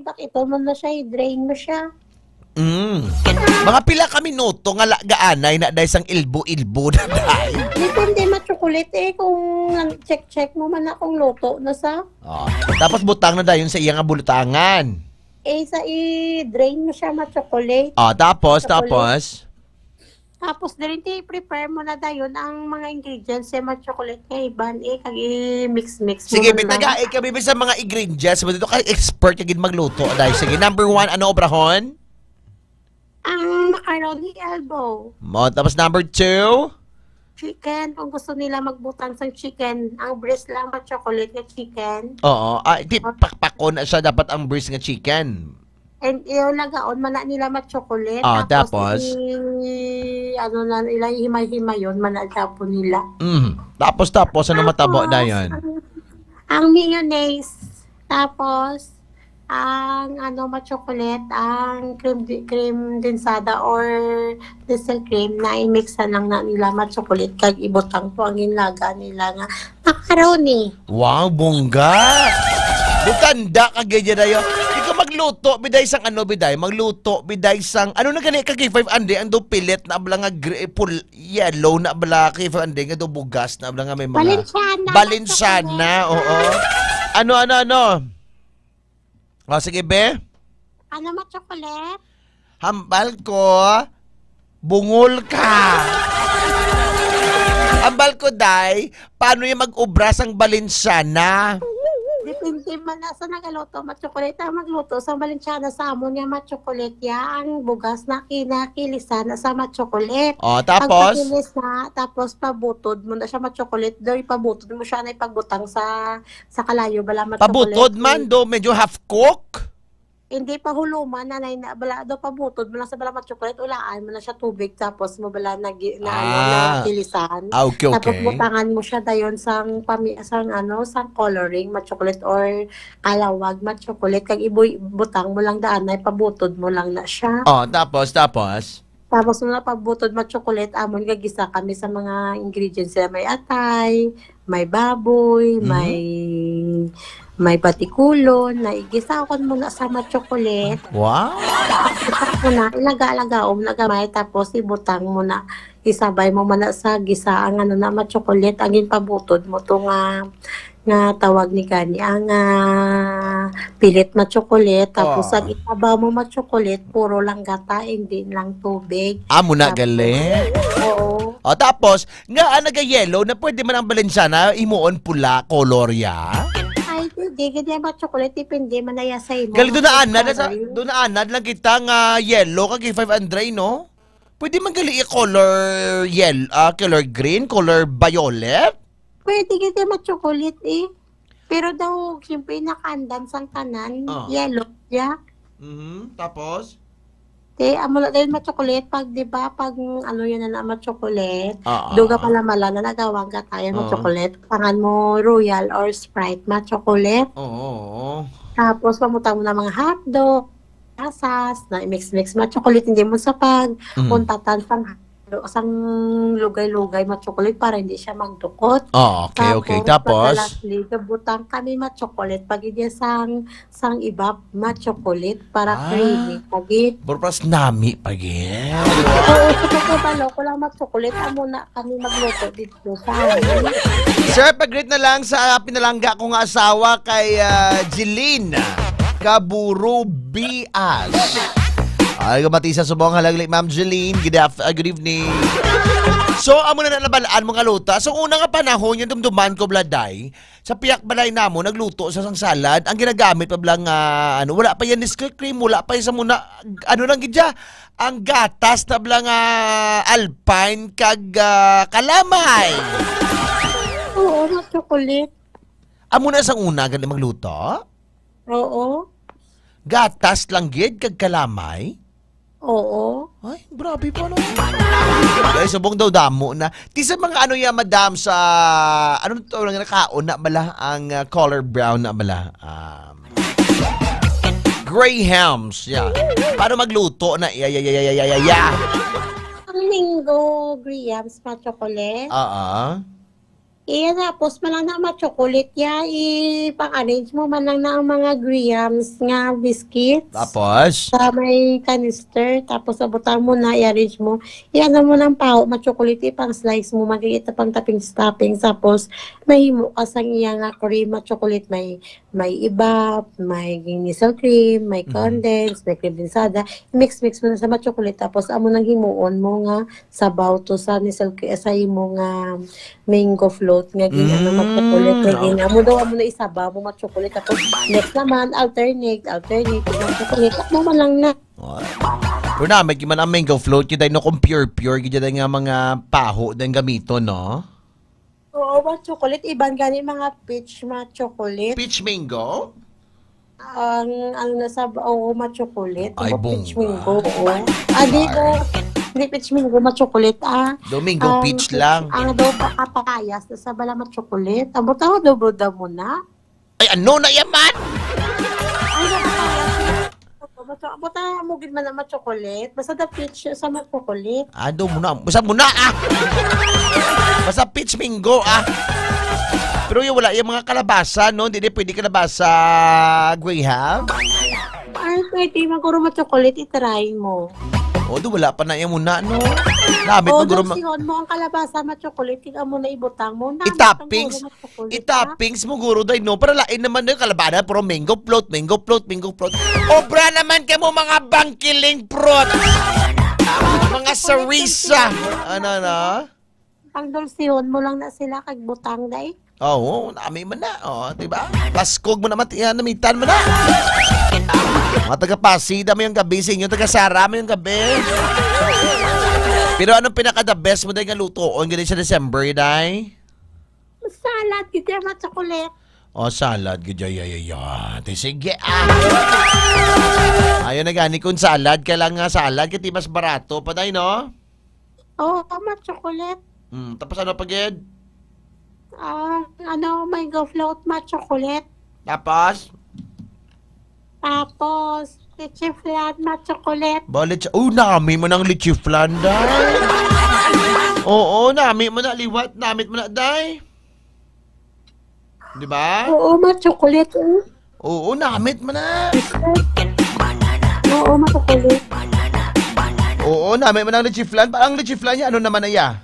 bakit mo na siya, i-drain mo siya. Mga pila ka minuto nga lagaanay na dahil sang ilbo-ilbo na dahil. Hindi chocolate kung check mo man akong luto na sa. Tapos butang na dahil sa iya nga bulutangan. Sa i-drain mo siya chocolate. Tapos? Tapos din i-prepare mo na dayon ang mga ingredients sa chocolate kay Iban kag i-mix mo. Sige, bitaga kami sa mga ingredients. Dito ka expert kagid magluto dahil. Sige, number 1, brahon? Ang macaroni elbow. Tapos number 2? Chicken. Kung gusto nila magbutang sa chicken, ang breast lang chocolate nga chicken. Oo. Pakpako na siya dapat ang breast nga chicken. And lagaon man na nila chocolate. Tapos nila himay-himay yun, manadapo nila. Tapos ano matabo na yan? Ang mayonnaise. Tapos ang chocolate, ang cream densada or diesel cream na i-mixa lang na nila chocolate kag ibutang po ang inlaga nila nga macaroni. Wow, bongga! Butanda ka ganyan na yun. Ikaw magluto, biday sang magluto, biday sang, na gani ka K5 ande, ang do pilit na abla nga yellow na abla K5 ande, nga do bugas na abla nga may mga Balenciana, oo. Ano? Sige, be? Chocolate? Hambal ko, bungol ka. Hambal ko, day, paano yung mag-ubra sang Balenciana? Depende man na sa nagaluto, chocolate ang magluto sa Balenciana sa amon nga chocolate ang bugas na kinakilisan na sa chocolate. Tapos? Pagpakilis na, tapos pabutod mo na siya chocolate, doy pabutod mo siya na ipagbutang sa kalayo bala chocolate. Pabutod man do, medyo half cook? Hindi pa huluman na bala do pabutod mo lang sa bala chocolate, ulaan mo na siya tubig tapos mo bala na kilisan. Okay. Tapos butangan mo siya dayon sang coloring chocolate or kalawag chocolate kag butang mo lang daan na pabutod mo lang na siya. Tapos mo na pabutod chocolate amon gagisa kami sa mga ingredients sila, may atay, may baboy, may patikulon, na igisakon mo na sa chocolate. Wow! Ilaga-alagaom na gamay, tapos ibutang mo na, isabay mo man sa gisa, ang chocolate, ang pabutod mo to nga tawag ni Kani, ang pilit chocolate, tapos ang itabaw mo chocolate, puro lang gata, hindi lang tubig. Muna galing. Oo. Tapos, nga naga-yellow na pwede man ang Balenciana, imuon pula, color ya? Hindi, chocolate, depende man na sa imo. Gali, doon na anad lang kita nga yellow, kag 500, no? Pwede man gali color color green, color violet? Pwede chocolate Pero daw, siyempre nakandan sang tanan, yellow, Tapos? Amo na din chocolate pag, di ba, pag yan na chocolate, duga pala mala na nagawang gatayan chocolate, pangan mo royal or Sprite chocolate. Tapos pamutang mo na mga hotdog, asas, na mix chocolate, hindi mo sa untatan sang lugay-lugay chocolate para hindi siya magdukot. Okay. Tapos? Lastly, butang kami chocolate pag hindi sang iba chocolate para creamy. Pagit. Purpas nami pagit. Oo, balo ko lang chocolate. Amo na kami magluto dito sa Sir, pag-greet na lang sa pinalangga kong asawa kay Jeline Kaburu Bias. Ay, gamati sa subong halaglik, Ma'am Jeline. Good evening. So, amo na nabalaan mga luta. So, una nga panahon, yung dumduman ko, Bladay, sa piyak balay namo, nagluto sa sang salad. Ang ginagamit pa blang, wala pa yan Nesquik cream, wala pa yan sa muna, lang gidya, ang gatas na blang Alpine kag kalamay. Oo, chocolate. Amo na sang una, galing magluto? Oo. Gatas lang gid kag kalamay? Oo. Ay, grabe po no. Guys, subong daw damo na. Ti sa mga ano ya madam sa ano to lang nakaon na bala ang color brown na bala. Gray hams. Yeah. Paano magluto na? Yeah. Ang mango grahams na chocolate. Tapos man lang na ma-chocolate ya, ipang-arrange mo man lang na ang mga grahams nga biscuits. Tapos? Sa may canister, tapos abutan mo na, i-arrange mo. Iyan mo ng paho, ma-chocolate, ipang-slice mo, magigit pang toppings, tapos mahimo ka sa iya nga cream, ma-chocolate, may iba, may ginissel cream, may condensed, may cream binsada. Mix mo na sa ma-chocolate, tapos amo nang himuon mo nga sabaw to sa nissel cream, sa imo nga mango float nga ginano ma-chocolate nga ginamo daw mo na isabaw mo ma-chocolate tapos next naman alternate ma-chocolate mo man lang na. Pero na may man ang mango float kita no kung pure kita nga mga paho din gamito no. Oo, ma-chocolate iban gani mga peach ma-chocolate. Peach mango? Ang nasa ma-chocolate. Ay, peach mango. Hindi peach mango, ma-chocolate. Domingo peach lang. Ang daw pakapakayas sa bala ma-chocolate. Abot ako, dobo-da mo na. Ay, ano na yaman? Ay, napakayas. Abot ako, mugid man na ma-chocolate. Basta da peach sa ma-chocolate. Ado mo na. Basta mo na Basta peach mango Pero yung wala yung mga kalabasa, no? Hindi pwede kalabasa graham. Ay, pwede. Maguro ma-chocolate, itry mo. Do wala pa na yung muna, no? Namit maguro mo ang kalabasa ma-chocolate, tika mo na ibutang mo. Itoppings mo guro day, no? Para lain naman na yung kalabana, pero mango float. Obra naman ka mo mga bangkiling fruit. Mga sarisa. Ano na? Ang dulsihon mo lang na sila kag butang day. Oo, nami man na. Diba? Paskog mo naman, namitan mo na. Mga taga-Pasig, dami yung gabi sa inyo. Taga-Sara mo yung gabi. Pero anong pinaka-the best mo dahil nga lutoon? Ganyan sa December, day? Salad, gidya ma-chocolate. Salad, gidya, sige, Ayaw na gani kung salad. Kailang nga salad, kati mas barato pa, day, no? Oo, ma-chocolate. Tapos ano pa, Gid? Mango float, ma-chocolate. Tapos, leche flan, ma-chocolate. Nami mo ng leche flan, day. Oo, nami mo na liwat. Namit mo na, day. Diba? Oo, ma-chocolate. Oo, namit mo na. Oo, ma-chocolate. Oo, namit mo ng leche flan. Ang leche flan niya, ano naman na ya?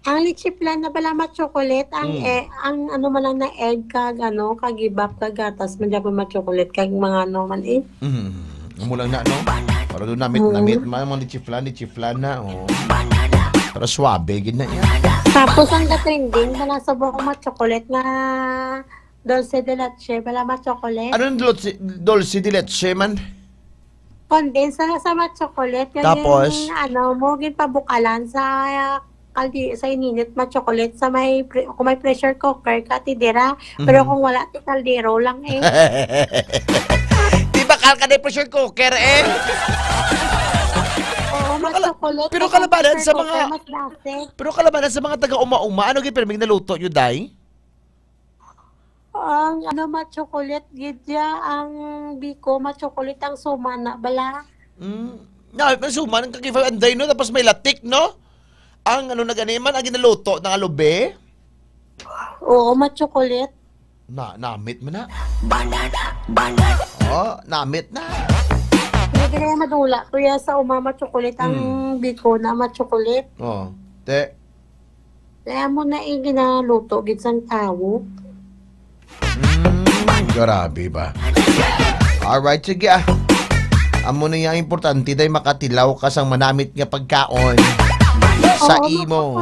Ang leche flan na pala ma-chocolate, ang ano man lang na egg kag kagibap kag gatas man gyapon ma-chocolate kag mga man Umulang na, no? Para doon namit mga leche flan na, Para swabe, gid na yan. Tapos ang trending bala sa buong ma-chocolate na dulce de leche, bala ma-chocolate. Anong dulce de leche man? Condense sa ma-chocolate. Tapos? Mo pabukalan sa ininit ma-chocolate sa kung may pressure cooker ka, tidira. Pero kung wala, kaldero lang Di bakal ka na pressure cooker Oo, ma-chocolate. Pero kalabanan sa mga sa mga taga-uma-uma, ano gid perming naluto nyo, day? Ang ma-chocolate gidya, ang biko ma-chocolate ang sumana bala. Suman ang kakifay anday, no? Tapos may latik, no? Ang na ganiman, ang ginaluto ng alube? Oo, ma-chocolate. Namit mo na. Namit na. Hindi kaya madula. Kuya sa ma-chocolate ang biko na ma-chocolate. Kaya mo na ginaluto, gitsang tao. Grabe ba? Alright, sige Amo na yung importante dahil makatilaw ka sang manamit nga pagkaon. Sa imo.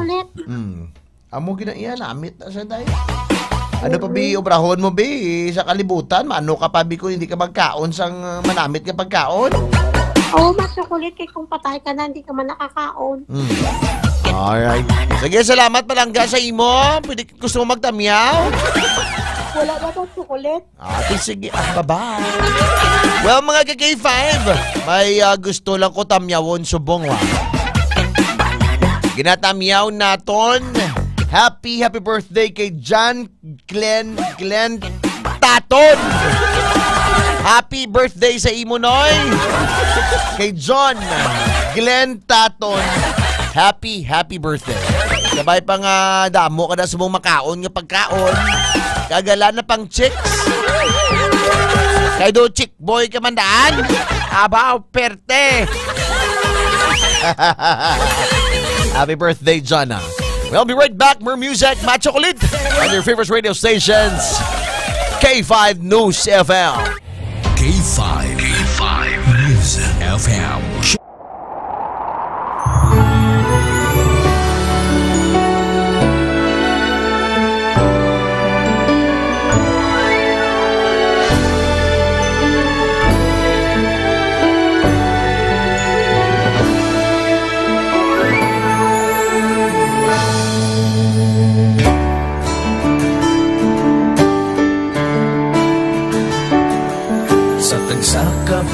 Amo ginaiya namit na sa day. Ano pa bi obrahon mo bi sa kalibutan? Maano ka pa bi kung hindi ka magkaon sang manamit nga pagkaon? Oo, ma-chocolate kay kung patay ka na hindi ka man nakakaon. Alright. Sige, salamat palangga sa imo. Pwede gusto mo magtamyaw? Wala na bang chocolate? Ate, sige. Bye-bye. Well, mga ka-K5, may gusto lang ko tamyawon subong wa. Ginatamyaw naton. Happy birthday kay John Glenn Taton. Happy birthday sa imo noy. Kay John Glenn Taton. Happy birthday. Sabay pa nga damo ka na sa mong makaon nga pagkaon. Kagala na pang chicks. Kay do chick boy ka mandaan. Abaw, perte. Happy birthday, Jonna. We'll be right back. More music, Matt Chocolate, on your favorite radio stations. K5 News FM. K5 News FM.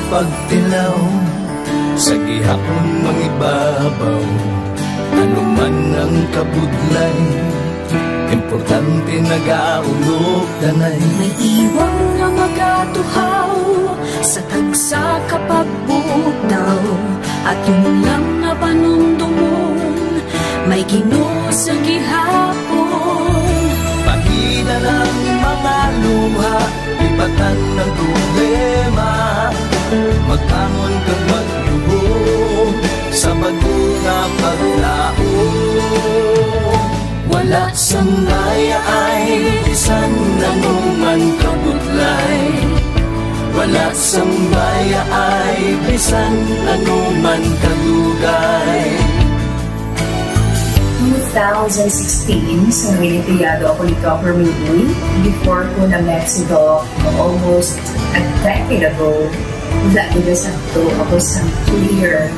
Pagtilaw sa gihapon mangibabaw, ano man ang kabudlay, importante nagaulog danay. May iwang nga magatuhaw sa tagsa kapagbudaw, at yung lang na panumdumon may Ginoo sa gihapon. Pahina ng mga luha, lipatan ng problema, magkamon kag magluhog sa bagong nga paglaom. Wala sang maya ay bisan nanuman kabudlay. Wala sang maya ay bisan nanuman kadugay. 2016, sa Winipiyado ako ni Dr. Mili. Before ko na Mexico, almost a decade ago, dahil sa ito, ako sa clear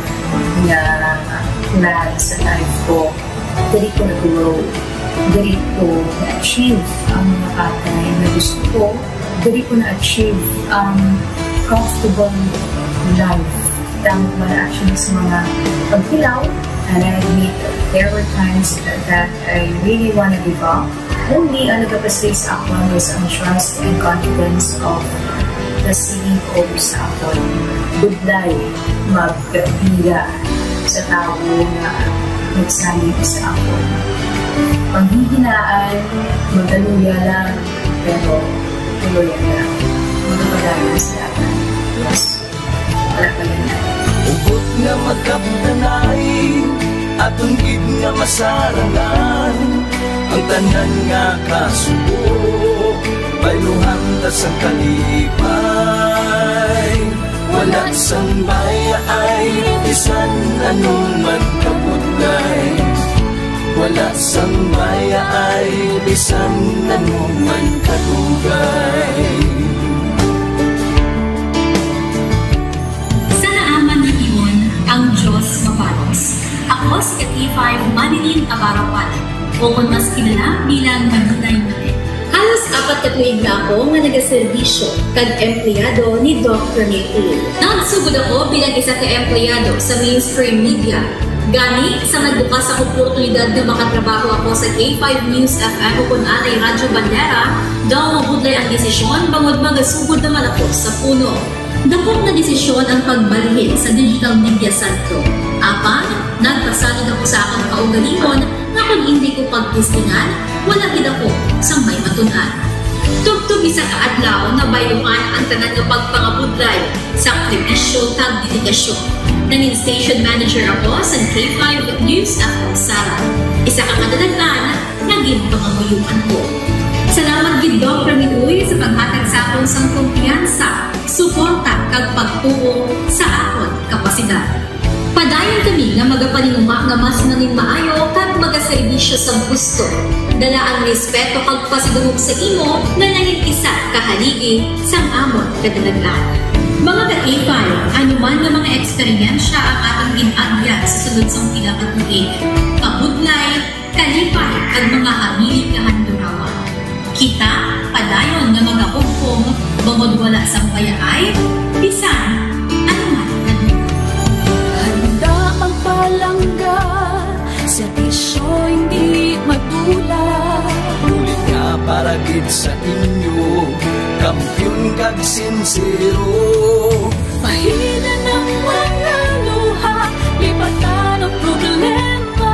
na plan sa life ko. Dali ko na-grow. Dali ko na-achieve ang mga patay na gusto ko. Dali ko na-achieve ang comfortable life. Dahil wala actually sa mga pagkilaw. And I admit there were times that I really want to give up. Only ang nagpapaslis ako was ang trust and confidence of the CEO sa akin. Budlay, magkabila sa tao na nagsalit sa akin. Panghihinaan, magaluya lang, pero tuloy na lang. Magpapadala sa akin. Yes, wala pa yan. Ugot nga magkaptanay, atong gid nga masarangan, ang tanan nga kasubo, bayluhan ta sa kalipay. Wala sang baya ay bisan anuman kabudlay. Wala sang baya ay bisan anuman kadugay. Ang Diyos mapalos. Ako si K5 Manilin Abarapan, o kung mas kilala bilang Manunay Mali. Halos 4 na tuig na ako nga nagaserbisyo kag empleyado ni Dr. Mayfield. Nagsugod ako bilang isa ka empleyado sa mainstream media. Gani sa nagbukas ang oportunidad na makatrabaho ako sa K5 News FM o kung anay Radyo Bandera, daw mabudlay ang desisyon bangod magasugod naman ako sa puno. Dapot na desisyon ang pagbalhin sa digital media sentro. Apan, nagpasanod ako sa akong kaugalingon na kung hindi ko pagpistingan, wala gid ako sa may matunan. Tugtog isa ka adlaw na bayluhan ang tanan nga pagpangabudlay sa sakripisyo kag dedikasyon. Nanging station manager ako sa K5 News FM Sara. Isa ka kadalagan naging panganguyuan ko. Salamat gid Dr. Miluy sa paghatag sa akong sang kumpiyansa, suporta kag pagtuo sa akon kapasidad. Padayon kami nga magapaninuma nga mas naning maayo kag magaserbisyo sa gusto. Dala ang respeto kag pasidungog sa imo nga nanging isa kahaligi sang amon kadalagan. Mga ka-K5, anuman nga mga eksperyensya ang atong ginagyan sa sunod sang pila ka tuig. Kabudlay, kalipay, at mga hamili kahandurawan. Kita, padayon nga magapugpong bangod wala sa payaay, bisan anuman kanila. Handa magpalangga, servisyo hindi matulad. Ulit nga para gid sa inyo, kampiyon kag sincero. Mahina ng mga luha, lipatan ang problema.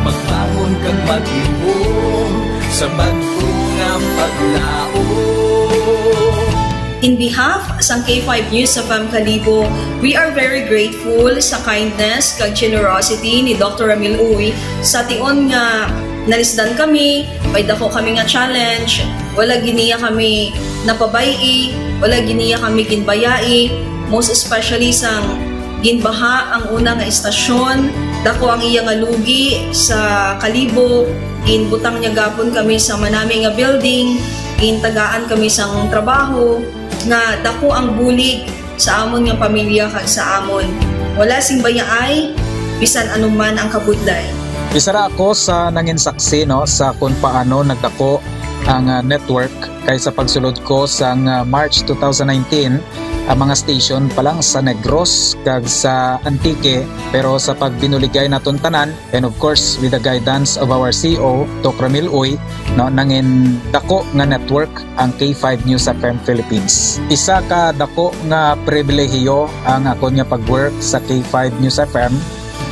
Magbangon kag mag-ibong sa bagong paglao. In behalf sa K5 News FM Kalibo, we are very grateful sa kindness kag generosity ni Dr. Ramil Uy sa tion nga nalisdan kami, may dako kami nga challenge, wala giniya kami napabayi, wala giniya kami ginbayai, most especially sang ginbaha ang una nga istasyon, dako ang iya nga lugi sa Kalibo, ginbutang niya gapon kami sa manami nga building, gintagaan kami sang trabaho, nga dako ang bulig sa amon nga pamilya kag sa amon. Wala sing bayaay, bisan anuman ang kabudlay. Isa ra ako sa nangin saksi no sa kung paano nagdako ang network kay sa pagsulod ko sa March 2019 ang mga station pa lang sa Negros kag sa Antique, pero sa pagbinuligay naton tanan and of course with the guidance of our CEO Dr. Ramil Uy no nangin dako nga network ang K5 News FM Philippines. Isa ka dako nga pribilehiyo ang ako nga pagwork sa K5 News FM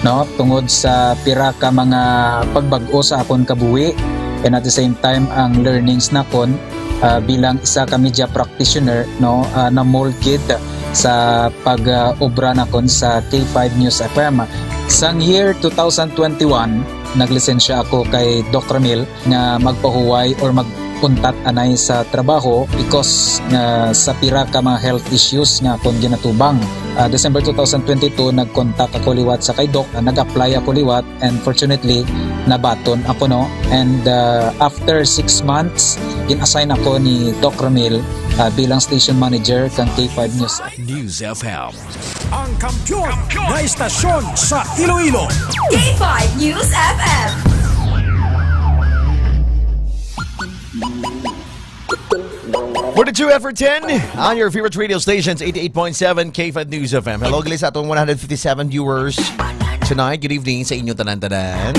no tungod sa pira ka mga pagbag-o sa akon kabuhi and at the same time ang learnings nakon bilang isa ka media practitioner no na molded sa pag-obra nakon sa K5 News FM. Sang year 2021 naglisensya ako kay Dr. Ramil nga magpahuway or magpuntat anay sa trabaho because sa pira ka mga health issues nga akong ginatubang. December 2022 nag-contact ako liwat sa kay Doc, nag-apply ako liwat and fortunately nabaton ako no, and after 6 months in-assign ako ni Doc Ramil bilang station manager kang K5 News FM. Ang kampiyon na istasyon sa Iloilo, K5 News FM. For the 2 for 10 on your favorite radio stations, 88.7 K5 News FM. Hello guys, atong 157 viewers tonight. Good evening sa inyo tanan-tanan.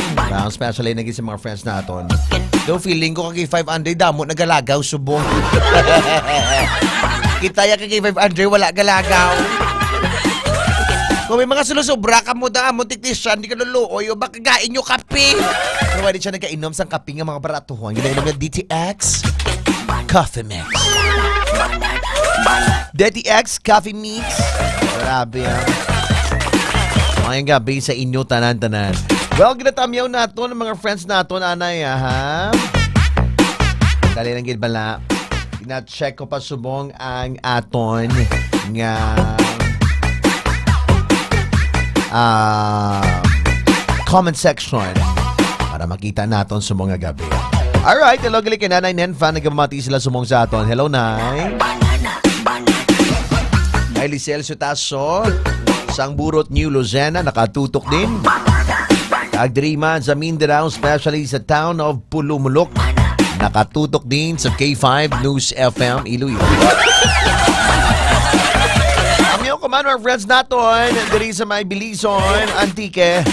Especially naging sa mga friends natin. Do feeling ko kay 500 damo nagalagaw subong. Kitaya kay 500 wala galagaw. Kung may mga sulusobra ka mo da, mo tiktisyan, di ka luluoy, o baka gain nyo kape. Pero pwede siya nagkainom sang kape ng mga baratuhan. Yung nainom na DTX Coffee Mix. DTX Coffee Mix. Grabe yan. Mayang gabi sa inyo tanan-tanan. Well, ginatamyaw nato ng mga friends nato, anay, ha? Dali lang gilbala. Ina-check ko pa subong ang aton nga comment section para makita naton sa mga gabi. Alright, hello gali kay Nanay Nenfa, nagmamati sila sumong sa aton. Hello, Nay. Nay Lisel Sutaso, sang Burot New Luzena, nakatutok din. Kagdrima sa Mindanao, especially sa town of Pulumulok, nakatutok din sa K5 News FM Iloilo. Kuman mga friends naton diri sa may Bilison, Antique,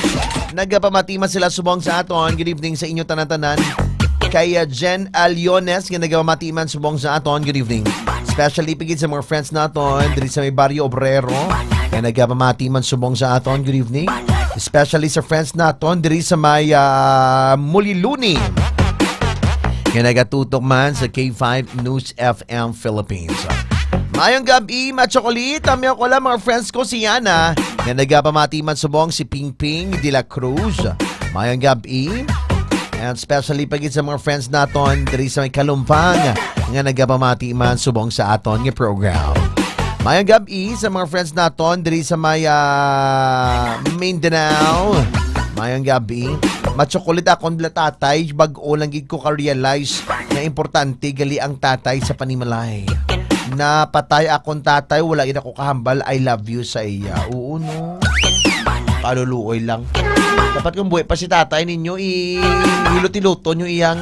nagpamatiman sila subong sa aton. Good evening sa inyo tanan-tanan. Kay Jen Aliones nga nagpamatiman subong sa aton. Good evening. Especially pigid sa mga friends naton diri sa may Barrio Obrero nga nagpamatiman subong sa aton. Good evening. Especially sa friends naton diri sa may Muliluni nga nagatutok man sa K5 News FM Philippines. Mayang gabi, machokolit. Tamiya ko lang mga friends ko si Yana na nagpamatiman subong si Pingping de la Cruz. Mayang gabi. And especially pagit sa mga friends naton diri sa may Kalumpang nga nagpamatiman subong sa aton nga program. Mayang gabi sa mga friends naton diri sa may Mindanao. Mayang gabi. Machokolit akong tatay. Bag-o lang gid ko ka-realize na importante gali ang tatay sa panimalay. Napatay akong tatay, wala yun ako kahambal, I love you sa iya. Oo, no? Paluluoy lang. Dapat kung buhay pa si tatay ninyo, hilot-iluto nyo iyang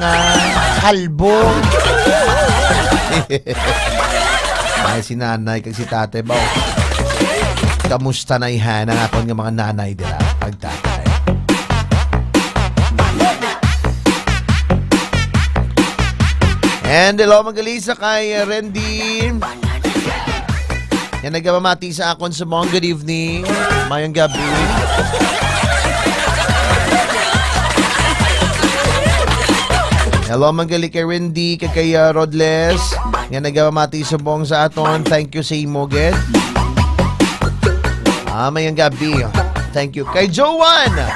kalbo. Ay, si nanay kag si tate ba? Kamusta na ihan ang akong nga mga nanay dila pagtatay. And hello magalisa kay Randy. Yan nagmamati sa akon sa mga good evening. Mayong gabi. Hello magali kay Randy, kay Rodles. Yan nagmamati sa buong sa aton. Thank you sa imo, get. Mayong gabi. Thank you. Kay Joanne.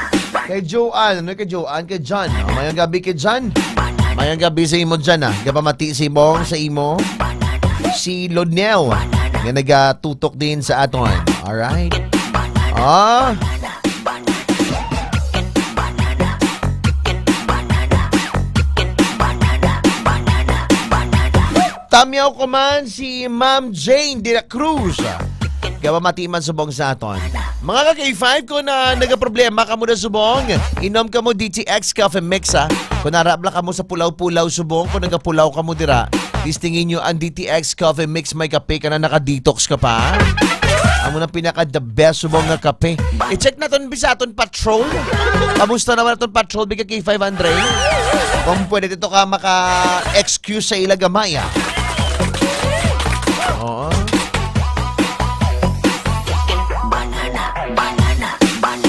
Kay Joanne. Ano kay Joanne? Kay John. Mayong gabi kay John. Mayong gabi sa imo dyan. Gapamati si Bong sa imo. Si Lonel. Yan nagtutok din sa aton. Alright. Tamyaw ko man si Ma'am Jane de la Cruz. Kaya matiman subong sa aton. Mga ka-K5 ko na nagaproblema ka mo na subong, inom ka mo DTX Coffee Mix ha. Kung narabla ka mo sa pulaw-pulaw subong, kung nagapulaw ka mo dira, listingin nyo ang DTX Coffee Mix, may kape ka na naka-detox ka pa. Amo na pinaka-the best subong nga kape. I-check natin bisa aton patrol. Kamusta naman aton patrol, biga K500? Kung pwede dito ka maka-excuse sa ilagamaya. Oo.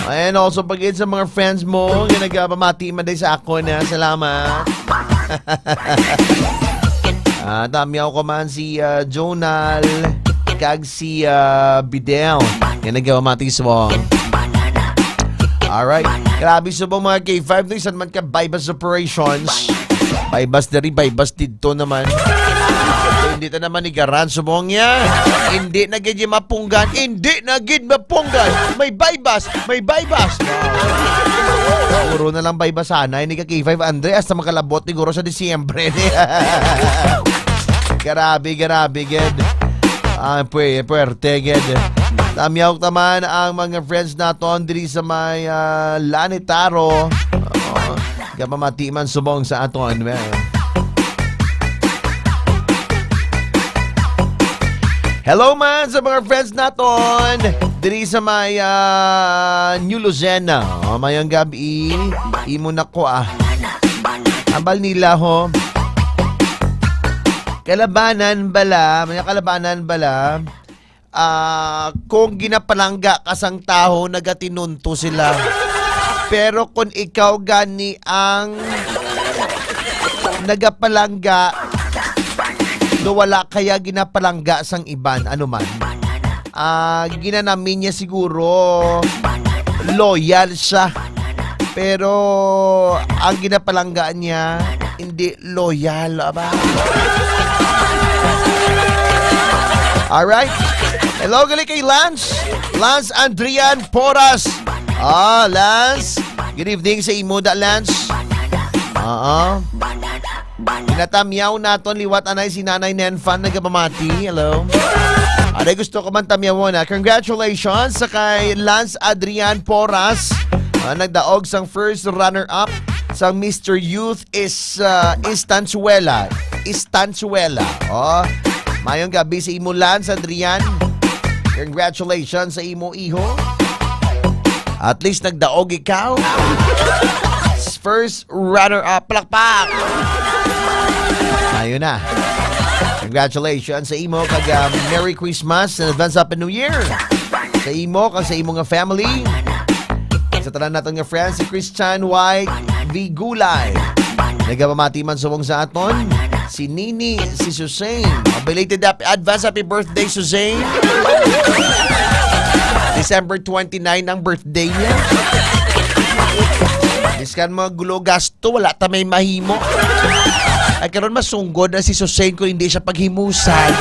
And also pagin sa mga friends mo, yung nagpamati man din sa ako na salamat. Dami ako man si Jonal, kag si Bidel, yung nagpamati sa mga. Alright, grabe sa mga K5 no, isan man ka bypass operations. Bypass na rin, bypass dito naman. Hindi ta naman igaran subong niya. Hindi na gid mapunggan. Hindi na gid mapunggan. May bypass. May bypass. Puro na lang bypass sana. Hindi ka K5 Andre. Hasta makalabot siguro sa Disyembre. Grabe, ged. Puwerte, ged. Tamyaw taman ang mga friends naton diri sa may Lanitaro. Gapamati man subong sa aton. Hello man sa mga friends naton diri sa may New Lucena. Mayang gabi imo na ko Ambal nila ho. Kalabanan bala, may kalabanan bala. Kung ginapalangga kasang taho nagatinunto sila. Pero kung ikaw gani ang nagapalangga wala kaya ginapalangga sang iban, ano man. Ginanamin niya siguro loyal siya. Pero ang ginapalangga niya hindi loyal, aba. Alright. Hello gali kay Lance. Lance Adrian Porras. Lance. Good evening sa imo da, Lance. Pinatamyaw naton liwat anay si Nanay Nenfan nagpamati. Hello. Aday gusto ko man tamyaw mo na. Congratulations sa kay Lance Adrian Porras. Nagdaog sang first runner-up sa Mr. Youth is Estanzuela. Mayong gabi sa imo Lance Adrian. Congratulations sa imo iho. At least nagdaog ikaw. First runner-up. Palakpak! Ayun na. Congratulations sa imo kag Merry Christmas and advance Happy New Year. Sa imo kag sa imo nga family. Sa tanan naton nga friends, si Christian White V. Gulay. Nagpamati man subong sa aton. Si Nini, si Suzanne. Belated advance happy birthday, Suzanne. December 29 ang birthday niya. Iskan mga gulo gasto, wala ta may mahimo. Ay karon masunggod na si Suzanne kung hindi siya paghimusan.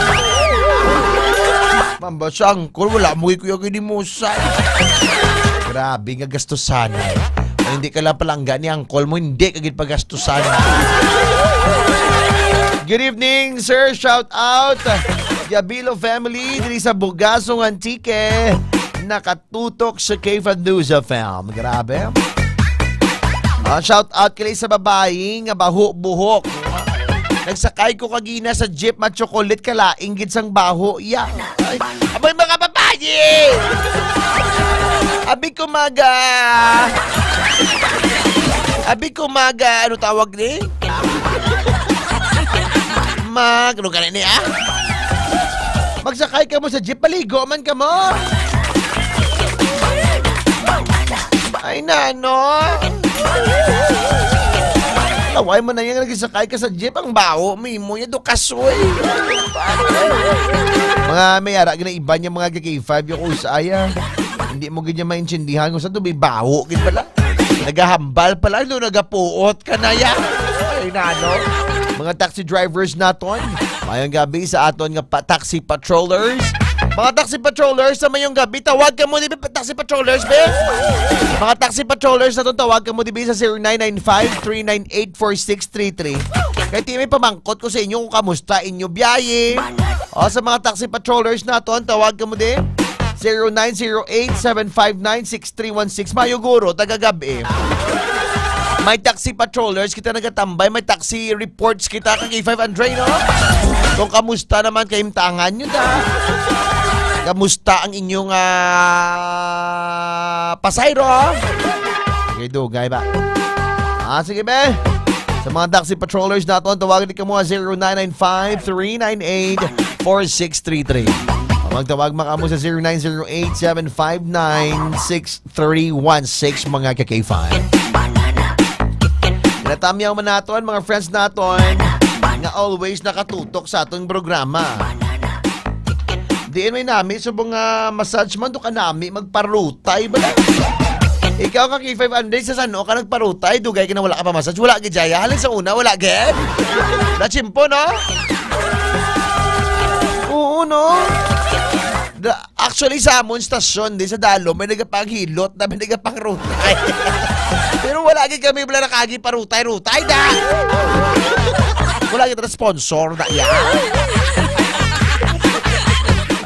Mambasang, kung wala mo ikuya kinimusan. Grabe nga gastusan. Hindi ka lang palangga ni Uncle mo, hindi kagit pagastusan. Good evening, sir. Shout out. Gabilo family, diri sa Bugasong Antique. Nakatutok sa K5 News FM. Grabe. Shout out kay sa babae nga baho-buhok. Nagsakay ko kagina sa jeep at chocolate kalaing gid sang baho. Ya. Ay, abay mga babayi. Abi ko maga, ano tawag ni? Ano ka ni Magsakay ka mo sa jeep, paligo man ka mo. Ay, nano. Laway mo na yan, nagsakay ka sa jeep, ang baho, mimo yan, do kasoy. Mga may ara, iba niya mga K5, yung usaya. Hindi mo ganyan maintindihan kung saan ito may baho, gid pala. Nagahambal pala, nagapuot ka na yan. Ay, nano. Mga taxi drivers naton, mayong gabi sa aton nga taxi patrollers. Mga taxi patrollers sa mayong gabi, tawag ka mo di ba taxi patrollers, be? Mga taxi patrollers naton, tawag ka mo di ba sa 0995-398-4633. Kaya may pamangkot ko sa inyo kung kamusta inyo biyahe. O sa mga taxi patrollers naton, tawag ka mo di 0908-759-6316. Mayo guro, taga-gabi. May taxi patrollers kita nagatambay, may taxi reports kita kang K5 Andre, no? Kung kamusta naman kayong tangan nyo na? Kamusta ang inyong pasayro? Sige, dugay ba? Sige be. Sa mga taxi patrollers natin, tawagan din ka mo 0995-398-4633. Magtawag mo sa 0908-759-6316 mga K5. Natamyaw man naton mga friends naton nga always nakatutok sa atong programa. Diin may nami subong massage man do ka nami magparutay ba? Ikaw ka K5 Anday sa sano ka nagparutay dugay ka na wala ka pa massage, wala gid jaya halin sa una wala gid. Na chimpo no? Oo no. Actually sa amon stasyon di sa Dalo may nagapanghilot na may nagapangrutay. Pero wala gid kami wala nakagi parutay-rutay da. Wala gid sponsor da yan.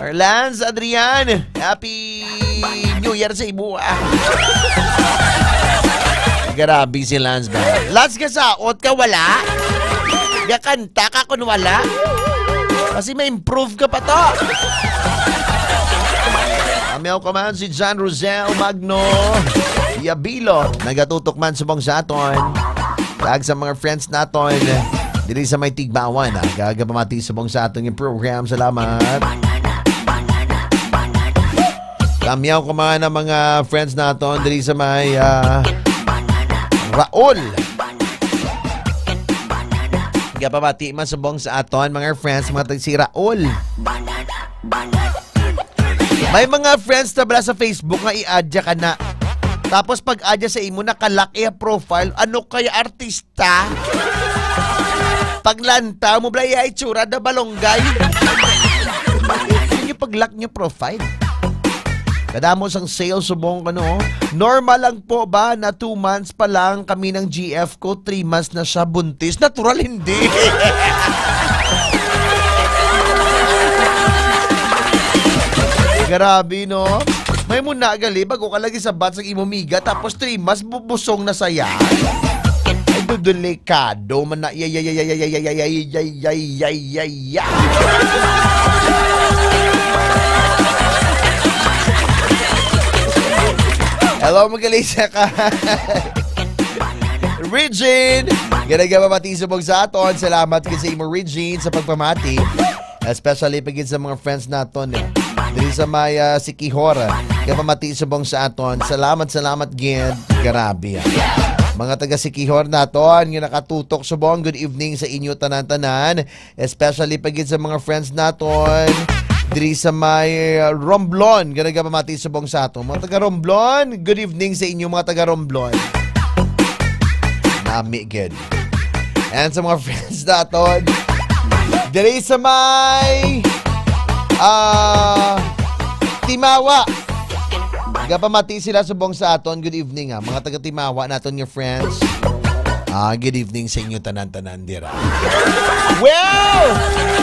Lance Adrian, Happy New Year sa imo. Grabe si Lance ba? Lance ka saot ka wala? Gakanta ka kun wala? Kasi may improve ka pa to. Amiyaw ka man si John Rosel Magno Yabilo. Nagatutok man subong sa aton. Tag sa mga friends naton. Dili sa may Tigbawan. Gagapamati subong sa aton yung program. Salamat. Amiyaw ka man ang mga friends naton. Dili sa may Raul. Gagapamati man subong sa aton mga friends. Mga tag si Raul. May mga friends na bala sa Facebook nga i-adya ka na. Tapos pag adya sa imo nakalaki ang profile, ano kaya artista? Paglanta mo bala ay tsura na balonggay. Yung pag-lock nyo profile. Kadamos ang sales subong ano. Normal lang po ba na 2 months pa lang kami ng GF ko, 3 months na siya buntis? Natural hindi. Grabe, no? May muna gali, bago ka lagi sa bats ng imomiga, tapos 3 months bubusong na saya. Ay, delikado man na. Hello, magalisa ka. Regine! Ganagama pati subog sa aton. Salamat kasi mo, Regine, sa pagpamati. Especially pagin sa mga friends naton. Dili sa may Sikihora. Kaya pamati subong sa aton. Salamat gid. Grabe. Mga taga Sikihor naton nga nakatutok subong. Good evening sa inyo tanan-tanan. Especially pagin sa mga friends naton. Dili sa may Romblon. Ganaga pamati subong sa aton. Mga taga Romblon, good evening sa inyo mga taga Romblon. Nami gid. And sa mga friends naton. Dili sa may Timawa. Gapamati sila subong sa aton. Good evening mga taga Timawa naton your friends. Good evening sa inyo tanan-tanan dira. Well,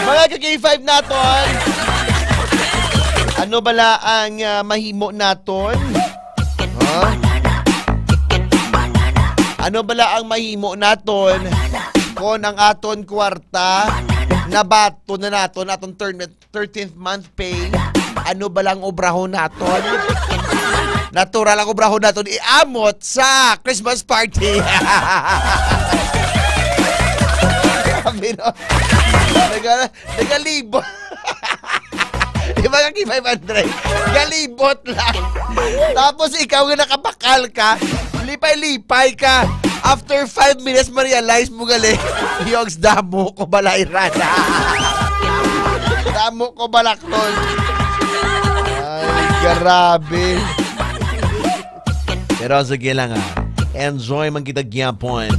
mga K5 naton. Ano bala ang mahimo naton? Ano bala ang mahimo naton kon ang aton kwarta nabato na naton atong 13th month pay. Ano ba lang obrahon naton? Natural ang obrahon naton iamot sa Christmas party. Sabi no, nagalibot. Di ba kaki 500? Galibot lang. Tapos ikaw nga nakabakal ka, lipay-lipay ka. After 5 minutes, ma-realize mo gali, yogs, damo ko balayran. Damo ko balakton. Ay, grabe. Pero sige lang enjoy man kita gyapon.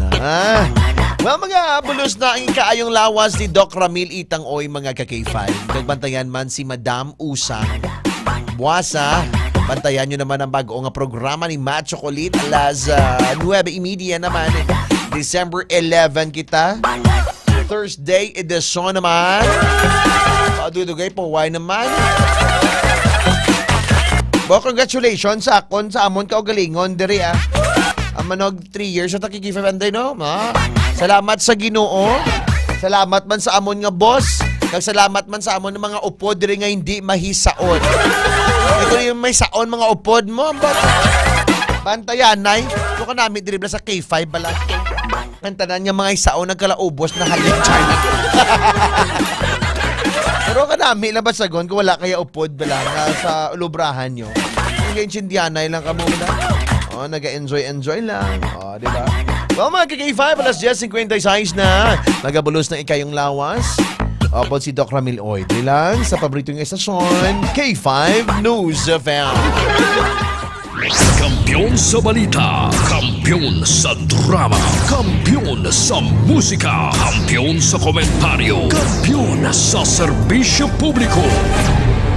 Well, mga bulos na ang kaayong lawas ni Doc Ramil Itang Oy mga ka-K5. Nagbantayan man si Madam Usang Buwasa. Bantayan nyo naman ang bago nga programa ni Matt Chocolate alas 9:30 naman. December 11 kita. Thursday edisyon naman. Padudugay po, why naman? Well, congratulations sa akon sa amon kaugalingon diri Manog 3 years sa takikifevenday no? Salamat sa Ginoo. Salamat man sa amon nga boss. Kag salamat man sa amon ng mga upod diri nga hindi mahisaon. Ito yung may saon mga upod mo. Bantayan nay. Ito ka namin diri sa K5 bala. Kantanan nga mga isaon nagkalaubos na halip China. Pero ka namin labas sagon kung wala kaya upod bala nga sa ulubrahan nyo. Yung Indianay lang ka muna. Naga-enjoy lang. Diba? Well, mga K5, alas 10:56 na. Nagabulos ng ikayong lawas. Opod si Doc Ramil Oy. Lang sa paboritong estasyon, K5 News FM. Kampiyon sa balita, kampiyon sa drama, kampiyon sa musika, kampiyon sa komentaryo, kampiyon sa serbisyo publiko.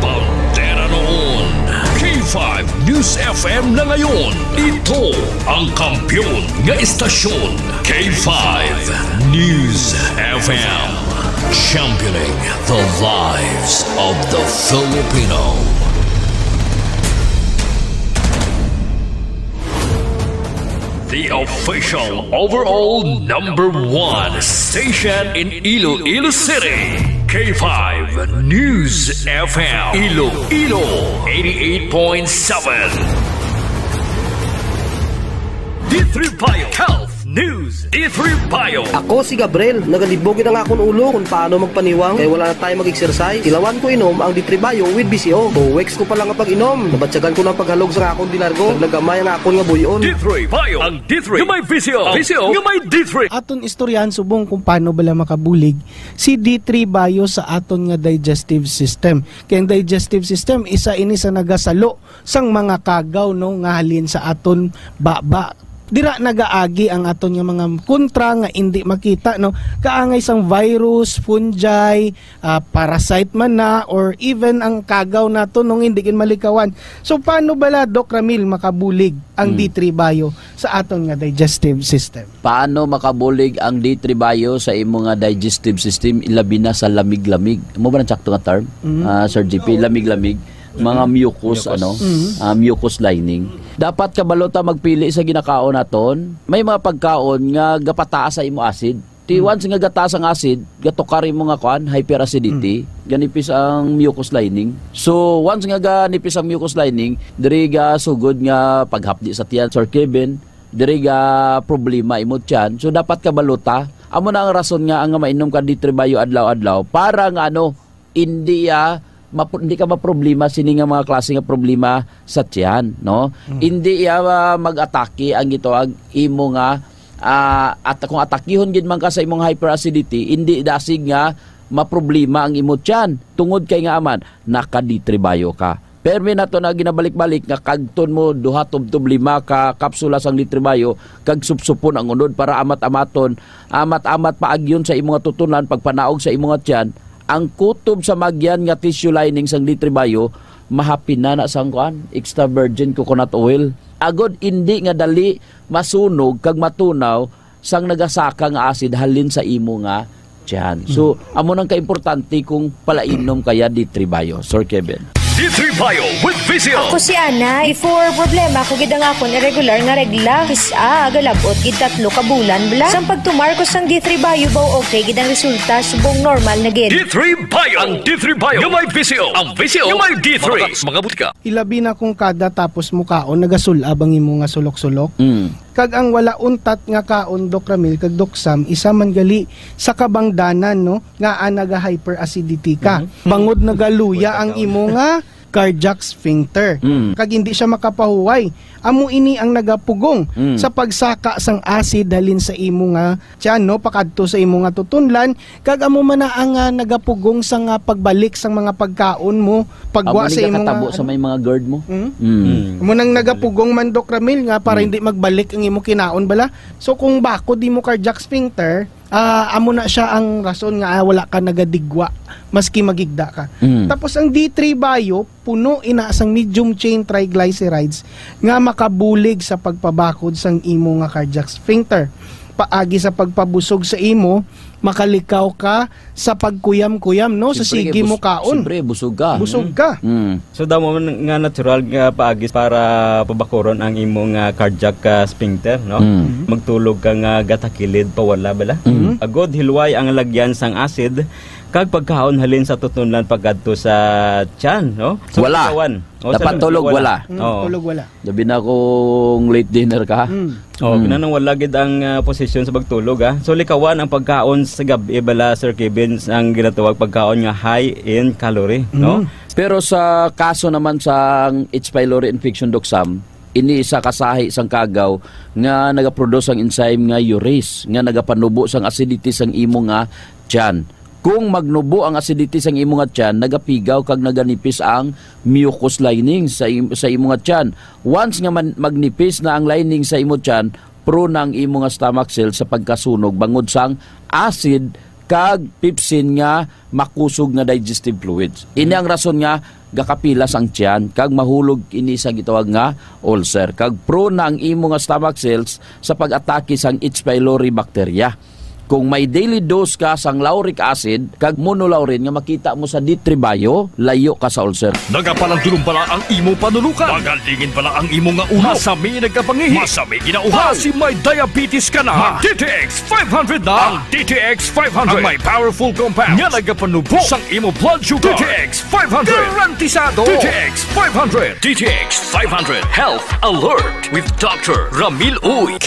Pantera noon, K5 News FM na ngayon. Ito ang kampiyon nga istasyon, K5 News FM. Championing the lives of the Filipino. The official overall #1 station in Iloilo City. K5 News FM. Iloilo 88.7. D3 Bio Health News. D3 Bio. Ako si Gabriel. Nagalibogin ang akong ulo kung paano magpaniwang kaya wala na tayo mag-exercise. Ilawan ko inom ang D3 Bio with BCO. 2 weeks ko pa lang kapag inom. Nabatsagan ko ng paghalog sa akong dinargo. Naglagamay ang akong nga buyon. D3 Bio. Ang D3 yung may BCO. BCO yung may D3. Aton istoryahan subong kung paano bala makabulig si D3 Bio sa aton nga digestive system. Kaya ang digestive system isa ini sa nagasalo sang mga kagaw no nga halin sa aton baba. Dira nagaagi ang aton nga mga kontra nga hindi makita no kaangay sang virus, fungi, parasite man na or even ang kagaw nato nung hindi kin malikawan. So paano bala Doc Ramil makabulig ang D3 Bio sa aton nga digestive system? Paano makabulig ang D3 Bio sa imo nga digestive system ilabi na sa lamig-lamig? Mo ba na sakto nga term? Sir GP, lamig-lamig. Mga mucus. Mucus lining. Dapat kabalo ta magpili sa ginakaon naton. May mga pagkaon nga gapataas sa imo acid. Once nga gataas ang acid, gatukari mo nga kuan hyperacidity, ganipis ang mucus lining. So once nga ganipis ang mucus lining, diri ga sugod nga paghapdi sa tiyan, Sir Kevin, diri ga problema imo tiyan. So dapat kabalo ta. Amo na ang rason nga ang mainom ka D3 Bio adlaw-adlaw para nga hindi ka maproblema sini nga mga klase nga problema sa tiyan, no? Hindi mag-atake ang ito ang imo nga at kung atakihon gid man ka sa imong hyperacidity, hindi dasig nga maproblema ang imo tiyan. Tungod kay nga aman naka D3 Bio ka. Permi na to na ginabalik-balik nga kagton mo duha tub-tub 5 ka kapsula sang D3 Bio kag supsupon ang unod para amat-amaton, amat-amat paagyon sa imong tutunan pagpanaog sa imong tiyan. Ang kutob sa magyan nga tissue lining sang D3 Bio mahapin na sang kuan extra virgin coconut oil. Agod hindi nga dali masunog kag matunaw sang nagasaka nga acid halin sa imo nga tiyan. So amo nang kaimportante kung palainom kaya D3 Bio, Sir Kevin. D3 Bio with Visio. Ako si Ana. Before problema ko gid ang akon irregular nga regla. Galabot gid 3 ka bulan bala. Sang pagtumar ko sang D3 Bio baw okay gid ang resulta subong normal na gid. D3 Bio. Ang D3 Bio yung may Visio. Ang Visio yung may D3. Mga butika. Ilabi na kung kada tapos mukaon nagasulab ang imo nga sulok-sulok. Kag ang wala untat nga kaon Dok Ramil kag Dok Sam isa man gali sa kabangdanan no nga naga hyperacidity ka. Bangod nagaluya ang imo nga cardiac sphincter. Kag hindi siya makapahuway. Amo ini ang nagapugong sa pagsaka sang acid halin sa imo nga tiyan no pakadto sa imo nga tutunlan kag amo man ang nagapugong sa nga pagbalik sang mga pagkaon mo pagwa sa imo nga sa may mga GERD mo. Amo nang nagapugong man Dok Ramil nga para hindi magbalik ang imo kinaon bala. So kung bako di mo cardiac sphincter amo na siya ang rason nga wala ka nagadigwa maski magigda ka. Tapos ang D3 Bio puno ina sang medium chain triglycerides nga makabulig sa pagpabakod sang imo nga cardiac sphincter. Paagi sa pagpabusog sa imo, makalikaw ka sa pagkuyam-kuyam no sa sige mo kaon. Siyempre busog ka. Busog ka. So damo nga natural nga paagi para pabakuron ang imo nga cardiac sphincter no. Magtulog ka nga gatakilid pawala bala. Agod hilway ang lagyan sang acid kag pagkaon halin sa tutunlan pagkadto sa tiyan no. So, wala. Dapat tulog wala. Tulog wala. Labi na kung late dinner ka. Kinanang wala gid ang posisyon sa pagtulog So likawan ang pagkaon sa gabi bala Sir Kevin ang ginatawag pagkaon nga high in calorie no. Pero sa kaso naman sa H. pylori infection Dok Sam, ini isa kasahi sang kagaw nga nagaproduce ang enzyme nga urease nga nagapanubo sang acidity sang imo nga tiyan. Kung magnubo ang acidity sa imo nga tiyan, nagapigaw kag naganipis ang mucous lining sa imo nga tiyan. Once nga magnipis na ang lining sa imo tiyan, prone ang imo nga stomach cell sa pagkasunog bangod sang acid kag pepsin nga makusog nga digestive fluids. Ini ang rason nga gakapilas ang tiyan kag mahulog ini sa gitawag nga ulcer. Kag prone ang imo nga stomach cells sa pag-atake sang H. pylori bacteria. Kung may daily dose ka sang lauric acid, kag monolaurin nga makita mo sa D3 Bio, layo ka sa ulcer. Nagapalang pala ang imo panulukan. Magalingin pala ang imo nga uhaw. Masami nagkapangihi. Masami ginauhaw. Si may diabetes ka na. DTX 500 na. Ang DTX 500. Ang may powerful compounds. Nga nagapanubo sang imo blood sugar. DTX 500. Garantisado. DTX 500. DTX 500. Health Alert with Dr. Ramil Uy.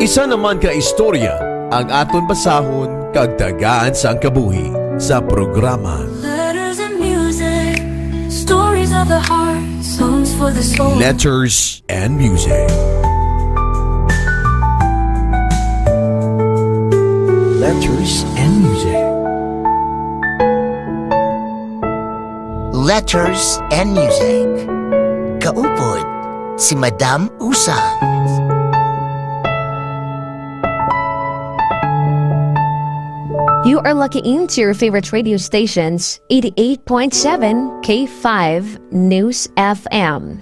Kinsa naman ka istorya ang aton basahon kag tagaan sa ang kabuhi sa programa Letters and music, stories of the heart, songs for the soul. Letters and Music. Letters and Music. Letters and Music. Kaupod si Madam Usang. You are lucky into your favorite radio stations, 88.7 K5 News FM.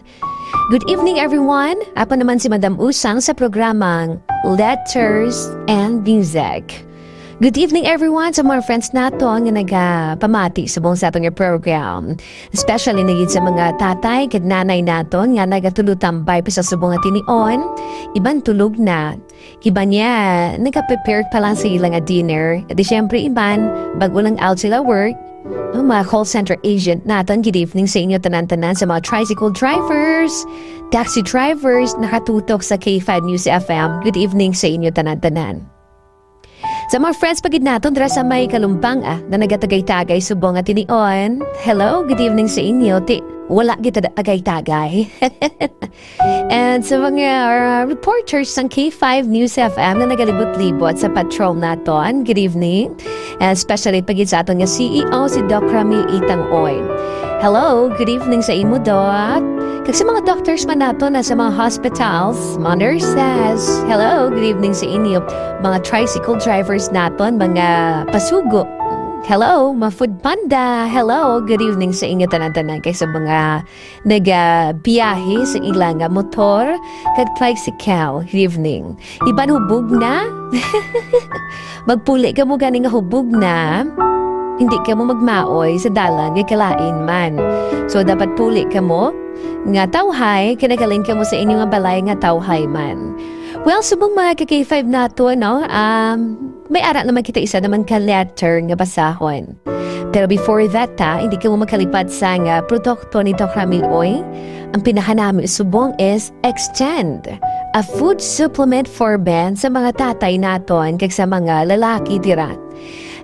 Good evening everyone. Ako naman si Madam Usang sa programang Letters and Music. Good evening everyone sa mga friends nato nga nagapamati sa buong sa atong program. Especially naging sa mga tatay kag nanay nato nga nagatulutambay pa sa subong nga tinion. Iban tulog na. Iba niya nagka-prepared pa lang sa ilang dinner. At siyempre iban bago lang out sila work. Mga call center agent natin, good evening sa inyo tanan-tanan sa mga tricycle drivers, taxi drivers, nakatutok sa K5 News FM. Good evening sa inyo tanan-tanan. Sa mga friends pagid naton dira sa may kalumpang na nagatagay-tagay subong at tinion. Hello, good evening sa inyo. Wala kita agay-tagay. And sa mga reporters ng K5 News FM na nagalibot-libot sa patrol naton, good evening. And especially pagid sa aton nga CEO si Doc Rami Itangoy. Hello, good evening sa imo, Doc. Kag sa mga doctors man nato na sa mga hospitals, mga nurses, hello, good evening sa inyo. Mga tricycle drivers naton, mga pasugo, hello, mga food panda, hello, good evening sa inyo tanan-tanan kay sa mga nagabiyahe sa ilang motor kag tricycle, good evening. Iban hubog na? Magpuli ka mo ganing hubog na? Hindi ka mo magmaoy sa dalan nga kalain man. So dapat puli ka mo nga tawhay, kinagaling ka mo sa inyo nga balay nga tawhay man. Well, subong mga ka-K5 nato, no? May ara naman kita isa naman ka-letter nga basahon. Pero before that, hindi ka mo makalipad sa nga produkto ni Doc Ramil Oy. Ang pinakanami subong is Extend, a food supplement for men sa mga tatay naton kag sa mga lalaki tirat.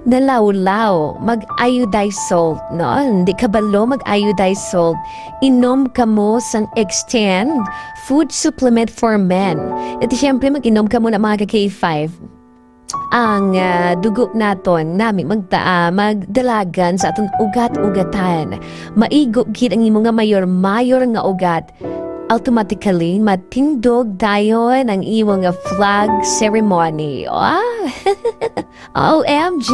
Nalaw-law, mag-iodized salt, no? Hindi ka balo mag-iodized salt. Inom ka mo sang Extend, food supplement for men. At siyempre, mag-inom ka mo na mga ka-K5. Ang dugo naton nami magdalagan sa atong ugat-ugatan. Maigo gid ang imo nga mayor nga ugat. Automatically, matindog dayon ang imo nga flag ceremony. OMG!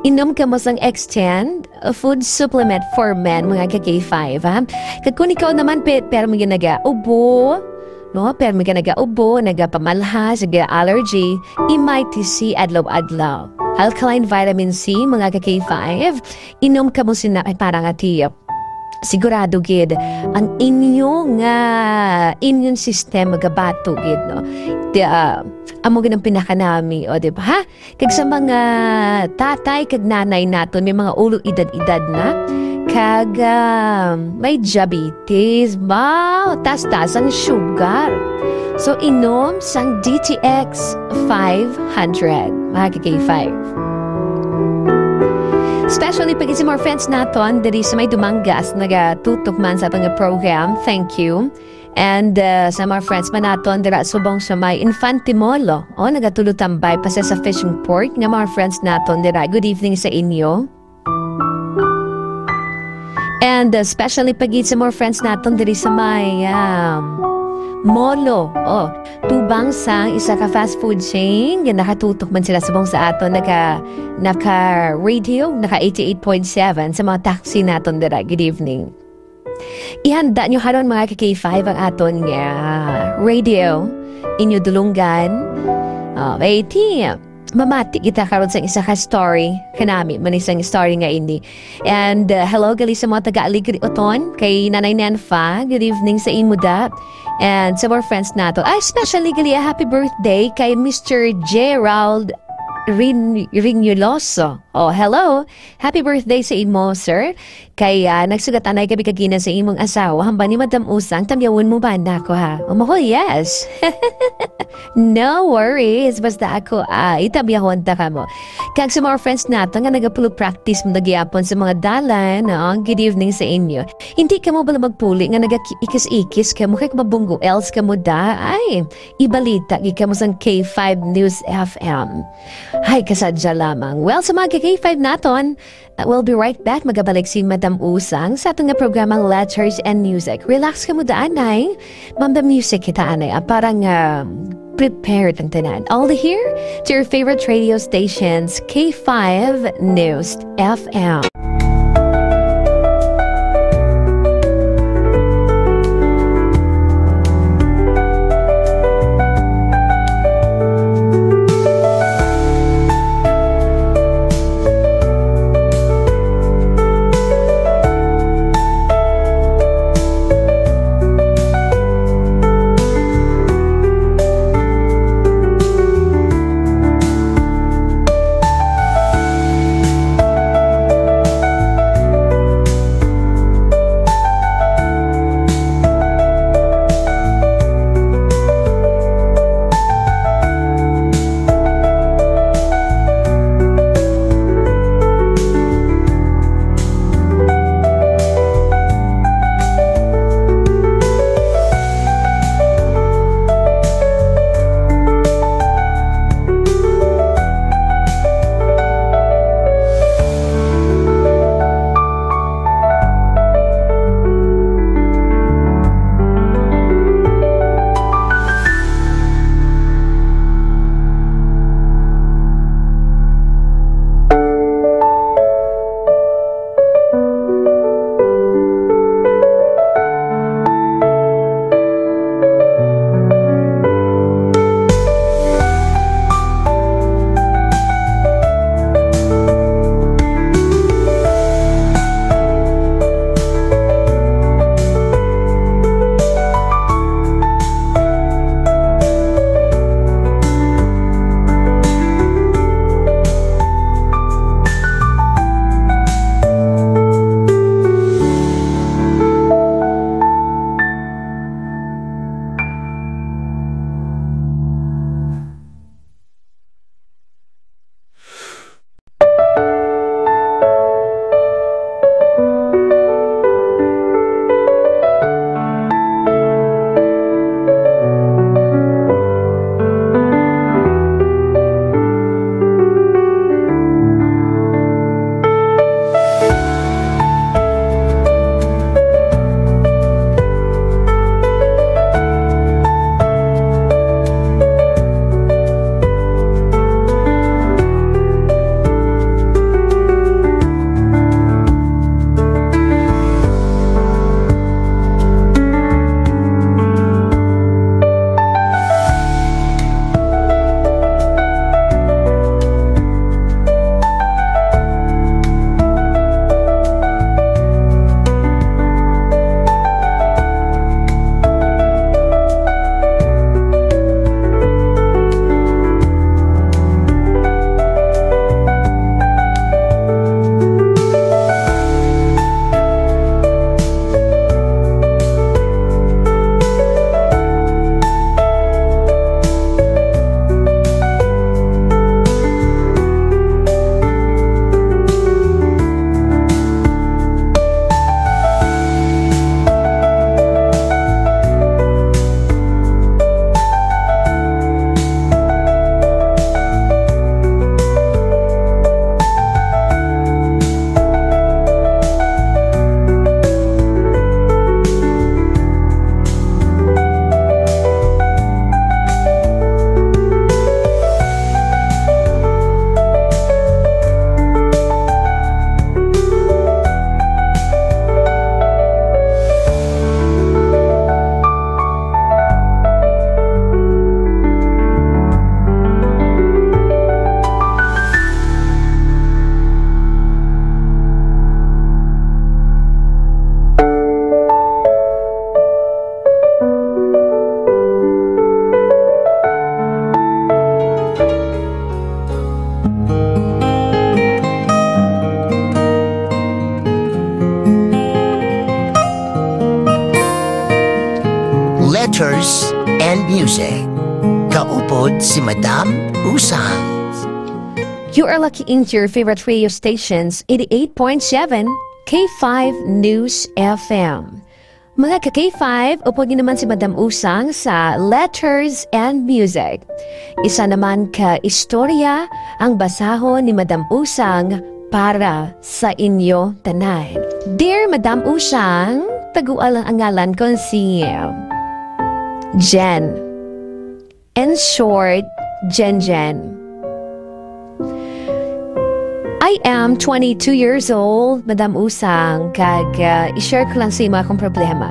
Inom ka mo sang Extend, a food supplement for men, mga ka-K5, ha? Kag kung ikaw naman, pero mo yung nag-ubo, no? Pero mo yung nag-ubo, nag-pamalhas, nag-allergy, i-MITC adlaw-adlaw. Alkaline vitamin C, mga ka-K5, inom ka mo parang atiyap. Sigurado gid ang inyong immune system magabato gid, no? Amo gid ang pinakanami, o di ba ha? Kag sa mga tatay kag nanay naton may mga ulo edad-edad na kag may diabetes ba, tas-tas ang sugar. So inom sang DTX 500, mga K5. Especially pag isa more friends naton diri sa may Dumangas nagatutok man sa atong program. Thank you. And sa mga friends man naton dira subong sa may Infante Molo. Nagatulutambay pa sa fishing port nga mga friends naton dira. Good evening sa inyo. And especially pag sa more friends naton diri sa may Molo. Tubang sang isa ka fast food chain. Yan nakatutok man sila subong sa aton naka-radio, naka-88.7 sa mga taxi naton dira. Good evening. Ihanda nyo haron mga ka-K5 ang aton nga radio inyo dulunggan. Mamati kita karon sa isa ka story kanami man isang story nga ini. And hello gali sa mga taga-Aligri Oton kay Nanay Nenfa. Good evening sa inyo da. And sa more friends nato, especially gali a happy birthday kay Mr. Gerald Ringnuloso. Oh, hello. Happy birthday sa imo, sir. Kaya nagsugatanay gabi kagina sa imong asawa. Hamba ni Madam Usang, tamyawon mo ba na ako ha? Yes. No worries. Basta ako, itabiyahon ta ka mo. Kag sa mga friends nato nga nagapulo-practice mo nagyapon sa mga dalan, no? Good evening sa inyo. Hindi ka mo bala magpuli nga nag-ikis-ikis ka mo kay mabunggo else ka mo da. Ay, ibalita ka mo sa K5 News FM. Ay, kasadya lamang. Well, sa mga K5 naton, we'll be right back. Magabalik si Madam Usang sa atong programang Letters and Music. Relax ka mo daan, ay. Mamba music kita, anay. Parang prepared ang tanan. All the here to your favorite radio stations, K5 News FM. letters, and music. Kaupod si Madam Usang. You are lucky into your favorite radio stations, 88.7 K5 News FM. Mga ka-K5, upo niyo naman si Madam Usang sa Letters and Music. Isa naman ka-istorya ang basahon ni Madam Usang para sa inyo tanan. Dear Madam Usang, taguan ang ngalan ko si Jen. In short, Jen. I am 22 years old, Madam Usang, kag i-share ko lang sa ima akong problema.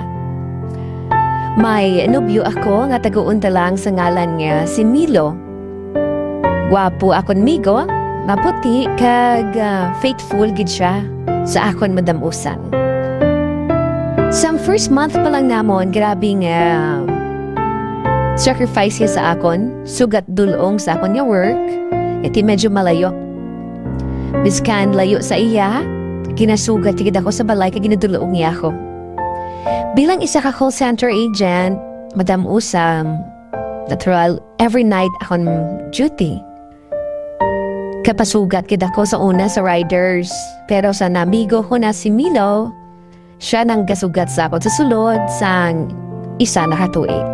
May nobyo ako nga taguunta lang sa ngalan niya si Milo. Gwapo akon migo, maputi, kag faithful gid siya sa akon, Madam Usang. Sa first month pa lang namon, grabing sacrifice niya sa akon, sugat dulong sa akon niya work, iti medyo malayo. Biskan layo sa iya, kinasugat tigid ako sa balay kag ginadulong niya ako. Bilang isa ka call center agent, Madam Usang, natural, every night akong duty. Kapasugat kid ako sa una sa riders, pero sa namigo ko na si Milo, siya nang gasugat sa ako sa sulod sang isa na katuig.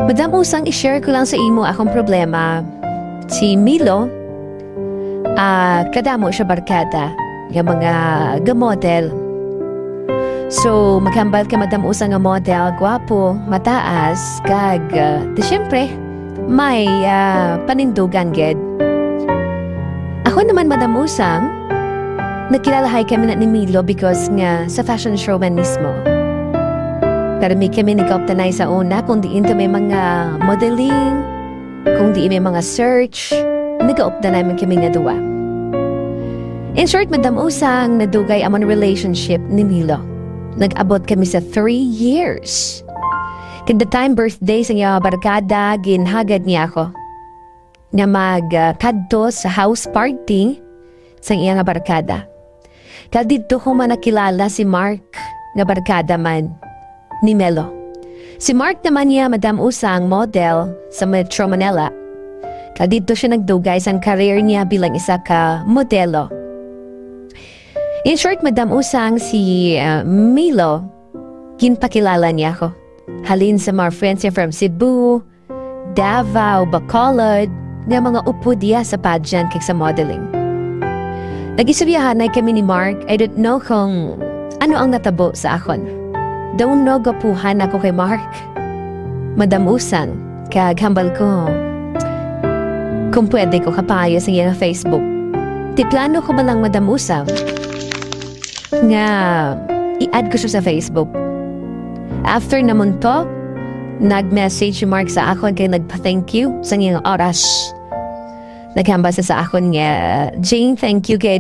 Madam Usang, i-share ko lang sa imo akong problema. Si Milo, kadamo siya barkada, yung mga gamodel. So, maghambal ka, Madam Usang, nga model, gwapo, mataas, kag, di syempre, may panindugan, ged. Ako naman, Madam Usang, nakilalahay kami na ni Milo because nga sa fashion show man mismo. Pero may kami nagkauptanay sa una, kung diin to may mga modeling, kung diin may mga search, nagkauptanay man kami nga duwa. In short, Madam Usang, nadugay amon relationship ni Milo. Nag-abot kami sa 3 years. Kada time birthday sa iya barkada, ginhagad niya ako na mag-kadto sa house party sa iya barkada. Kadito ko man nakilala si Mark nga barkada man ni Melo. Si Mark naman niya, Madam Usang, model sa Metro Manila. Kadito siya nagdugay sa career niya bilang isa ka modelo. In short, Madam Usang, si Milo, ginpakilala niya ako. Halin sa mga friends niya from Cebu, Davao, Bacolod, nga mga upo diya sa pageant kay sa modeling. Nag-isabiyahan na kami ni Mark. I don't know kung ano ang natabo sa akon. Don't know gapuhan ako kay Mark. Madam Usang, kaghambal ko kung pwede ko kapayo sa iya Facebook. Tiplano ko ba lang, Madam Usang, nga i-add ko siya sa Facebook. After naman to, nag-message si Mark sa akon kay nagpa-thank you sa ngayong oras. Naghamba sa akon nga, Jane, thank you kay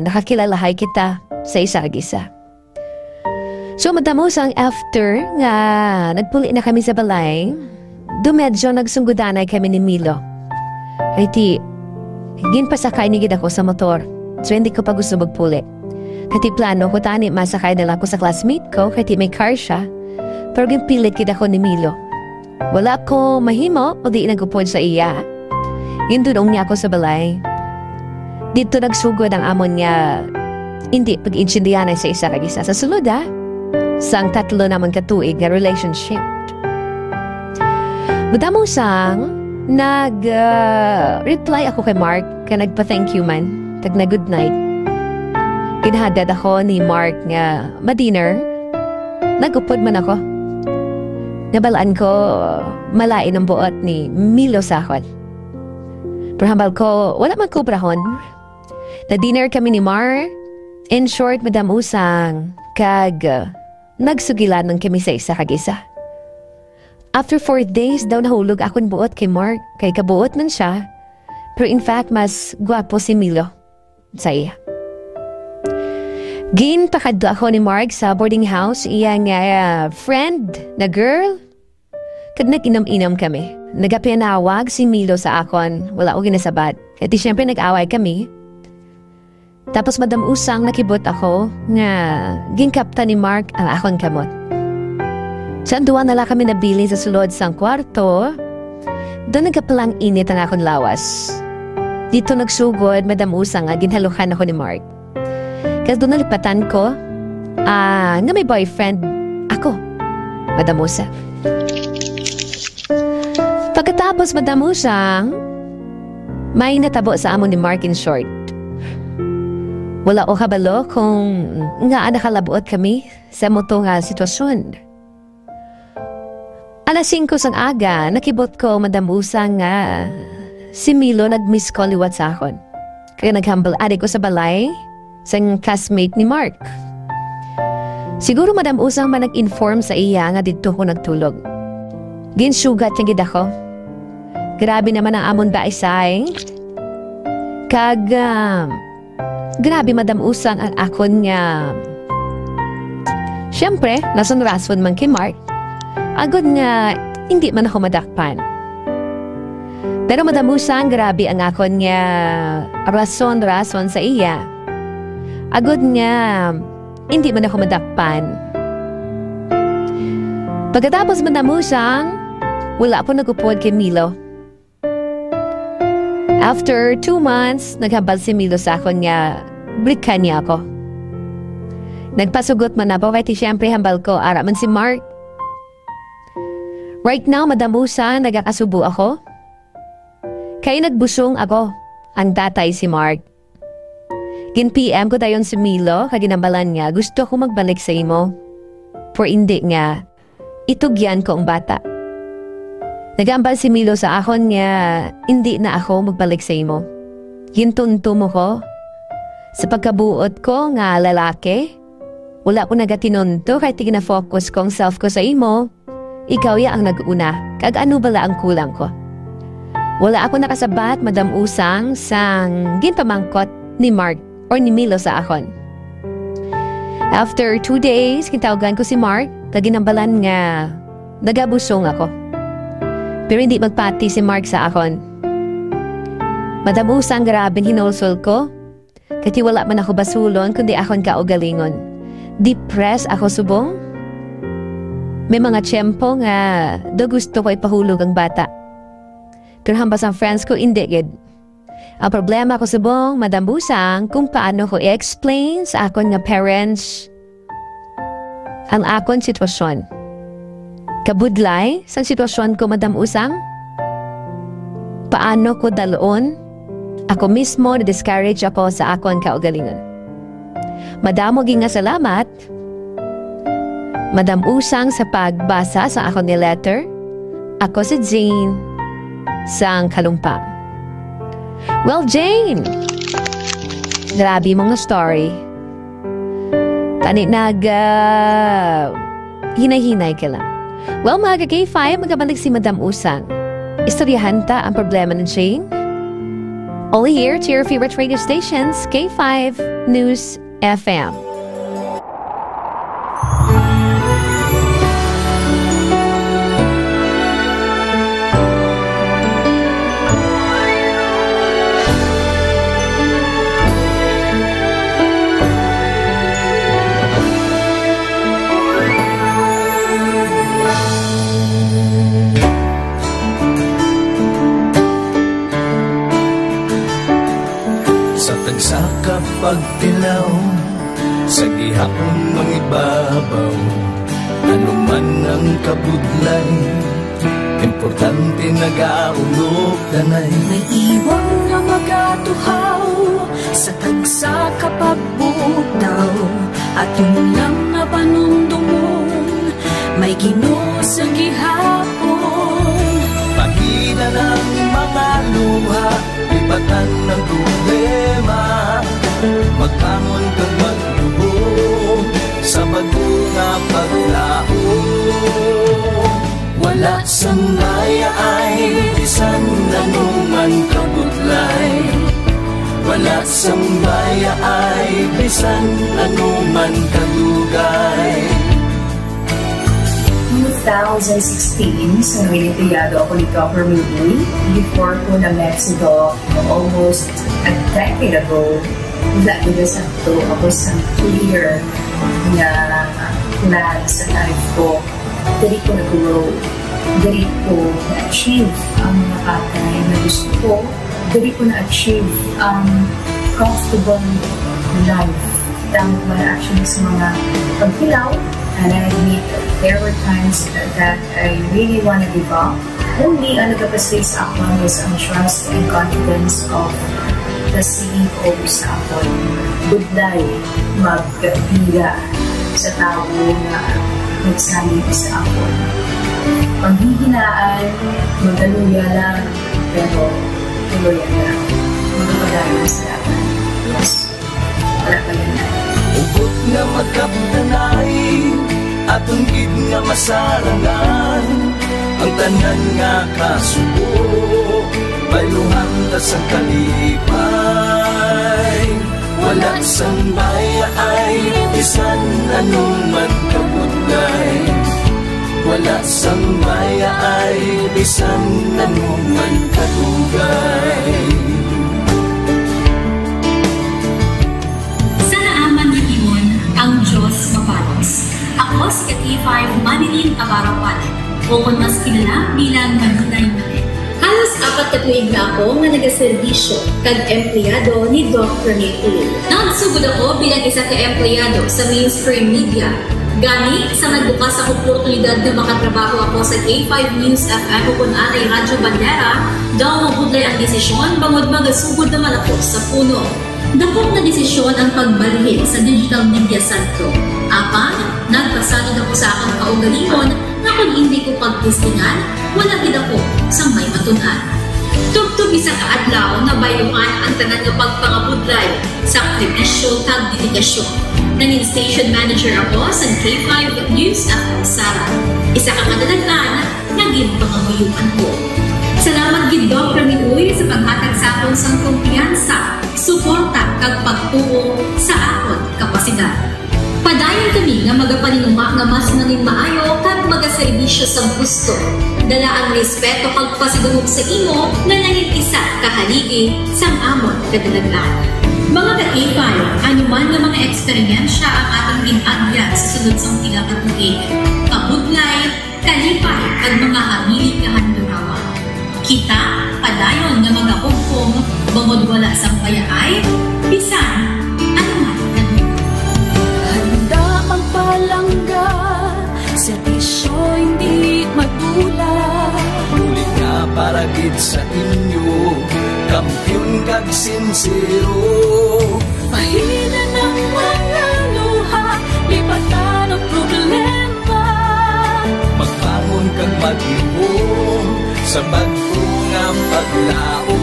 nakakilalahay kita sa isa-gisa. So, Madam Usang, after nga nagpuli na kami sa balay, dumedyo nagsunggudanay kami ni Milo. Ay ti, ginpasakay ni gid ako sa motor. So, hindi ko pa gusto magpuli. Kati plano ko tani, masakay na lang ako sa classmate ko, kati may car siya. Pero ginpilit gid ako ni Milo. Wala ko mahimo o di nagupod sa iya. Gindunong niya ako sa balay. Dito nagsugod ang amon niya, hindi pag-insindiyanay sa isa kag-isa. Sa sulod sang 3 naman katuig nga relationship. Madam Usang, nag-reply ako kay Mark, ka nagpa-thank you man, tag na good night. Kinahadad ako ni Mark nga ma-dinner, nagupod man ako. Nabalaan ko, malain ang buot ni Milo sa akon. Pero hambal ko, wala man kubrahon. Na-dinner kami ni Mark. In short, Madam Usang, kag nagsugilan ng kami sa isa kag-isa. After 4 days daw nahulog akong buot kay Mark, kay kabuot man siya. Pero in fact, mas gwapo si Milo sa iya. Ginpakadto ako ni Mark sa boarding house, iyang friend na girl. Kad nag-inom-inom kami. Nagapianawag si Milo sa akon, wala ko ginasabat. At siyempre nag-away kami. Tapos Madam Usang, nakibot ako nga ginkapta ni Mark ang akon kamot. Sa duwa nala kami nabili sa sulod sang kwarto, doon nagkapalang init ang akong lawas. Dito nagsugod, Madam Usang, ginhaluhan ako ni Mark. Kasi doon nalipatan ko, nga may boyfriend ako, Madam Usang. Pagkatapos, Madam Usang, may natabo sa amon ni Mark in short. Wala o kabalo kung nga nakalabuot kami sa moto nga sitwasyon. Alas 5 sang aga, nakibot ko, Madam Usang, nga si Milo nag-miss call liwat sa akon. Kaya naghambal adik ko sa balay sang classmate ni Mark. Siguro, Madam Usang, man nag-inform sa iya nga dito ko nagtulog. Ginsugat yung gid ako. Grabe naman ang amon ba isay. Grabe, Madam Usang, ang akon nga. Siyempre, nasan rason man kay Mark. Agad nga, hindi man ako madakpan. Pero Madam Usang, grabe ang akon nga rason sa iya. Agad nga, hindi man ako madakpan. Pagkatapos, Madam Usang, wala po nagupod kay Milo. After 2 months, naghambal si Milo sa akon nga, brikan niya ako. Nagpasugot man na po, kaya siyempre hambal ko, ara man si Mark. Right now, Madam Usang, nagakasubo ako. Kaya nagbusong ako, ang tatay si Mark. Gin-PM ko dayon si Milo, kaginambalan niya, gusto ko magbalik sa imo. For hindi nga, itugyan ko ang bata. Nagambal si Milo sa akon nga, hindi na ako magbalik sa imo. Gintunto mo ko. Sa pagkabuot ko nga lalaki, wala ko nagatinunto kahit tigna-focus kong self ko sa imo. Ikaw ya ang nag-una, kag ano bala ang kulang ko. Wala ako nakasabat, Madam Usang, sang ginpamangkot ni Mark or ni Milo sa akon. After 2 days, kintawagan ko si Mark, kaginambalan nga, nagabusong ako. Pero hindi magpati si Mark sa akon. Madam Usang, grabe hinulsol ko, kati wala man ako basulon, kundi akon kaugalingon. Depressed ako subong. May mga tiyempo nga do gusto ko ipahulog ang bata. Pero hambas ang friends ko, hindi gid. Ang problema ko subong, Madam Usang, kung paano ko i-explain sa akon nga parents ang akon sitwasyon. Kabudlay sa sitwasyon ko, Madam Usang, paano ko daloon, ako mismo na-discourage ako sa akon kaugalingon. Madamo ging nga salamat, Madam Usang, sa pagbasa sa akon ni letter. Ako si Jane sang Kalumpang. Well, Jane, grabe mong story. Tani hinay-hinay ka lang. Well, mga K5, magabalik si Madam Usang. Istoryahan ta ang problema ng Jane. Only here to your favorite radio stations, K5 News FM. Sa kapagtilaw, sa gihapon mangibabaw, ano man ang kabudlay, importante nagaulog danay. May iwang nga magatuhaw, sa tagsa kapagbutaw, at yun lang nga panumdumon, may Ginoo sa gihapon. Pahina ng mga luha, ibatan ng problema, magkamon kang magluhog sa bagunga paglaong. Wala sang maya ay bisan nanuman kabudlay, wala sang maya ay bisan nanuman kadugay. 2016, sa Olimpiado ako ni Government Uy. Before ko na Mexico, almost a decade ago, ako sa clear na plan sa life ko diri ko nag-grow, diri ko na-achieve ang mga bagay na gusto ko, diri ko na-achieve ang comfortable life. Dahil wala actually sa mga pagkilaw, and I admit there were times that I really want to give up. Only ang nagkapasay sa ako was ang trust and confidence of the CEO sa ako. Budlay magpila sa tao na nagsalit sa ako. Paghihinaan, magaluya lang, pero tuloy lang. Magpapagayon sa akin. Yes. Wala pa yun na. Ubot nga magkaptanay at unggid nga masarangan, ang tanan nga kasubo bayluhan ta sa kalipay. Wala sang baya ay bisan anuman kabudlay. Wala sang baya ay bisan anuman kadugay. Ang Diyos mapalos. Ako si K5 Manilin Abarapan, o kung mas kilala bilang Manunay Manet. Halos 4 ka tuig na ako nga nagaserbisyo kag empleyado ni Dr. Nick. Nagsugod ako bilang isa ka empleyado sa mainstream media. Gani sa nagbukas ang oportunidad na makatrabaho ako sa K5 News FM o kung anay Radyo Bandera, daw mabudlay ang desisyon bangod magasugod naman ako sa puno. Dakot na desisyon ang pagbalhin sa digital media sentro. Apan, nagpasanod ako sa akong kaugalingon na kung hindi ko pagpustingan, wala din ako sa may matunan. Tugtog isa kaadlaw na bayuhan ang tanan ng pagpangabudlay sa sakripisyo kag dedikasyon. Nanging station manager ako sa K5 News FM Sara. Isa ka kadalagan, naging pangamuyuan ko. Salamat gid Dr. Niuy sa paghatag sa akon sang kumpiyansa, suporta kag pagtuo sa akon kapasidad. Padayon kami nga magapaninuma nga mas nanging maayo kag magaserbisyo sa gusto. Dala ang respeto kag pasigurog sa imo nga nanging isa kahaligi sang amon kadalagan. Mga ka-K5, anuman nga mga eksperyensya ang atong ginagyan sa sunod sang pila ka tuig. Kabudlay, kalipay kag mga hamiling nga handurawa. Kita, padayon nga magahugpong, bangod wala sang payaay, bisan, anuman kanina. Handa magpalangga, servisyo hindi magdula. Ulit nga para gid sa inyo, kampiyon kag sincero. Mahina ng mga luha, lipatan ang problema. Magbangon kag mag-iwong, sa bago nga paglao.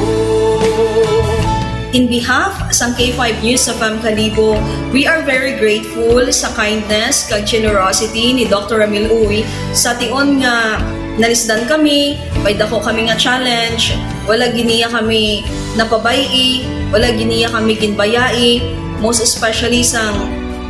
In behalf sa K5 News FM Kalibo, we are very grateful sa kindness kag generosity ni Dr. Ramil Uy sa tion nga nalisdan kami, may dako kami nga challenge, wala giniya kami napabayi, wala giniya kami ginbayai, most especially sang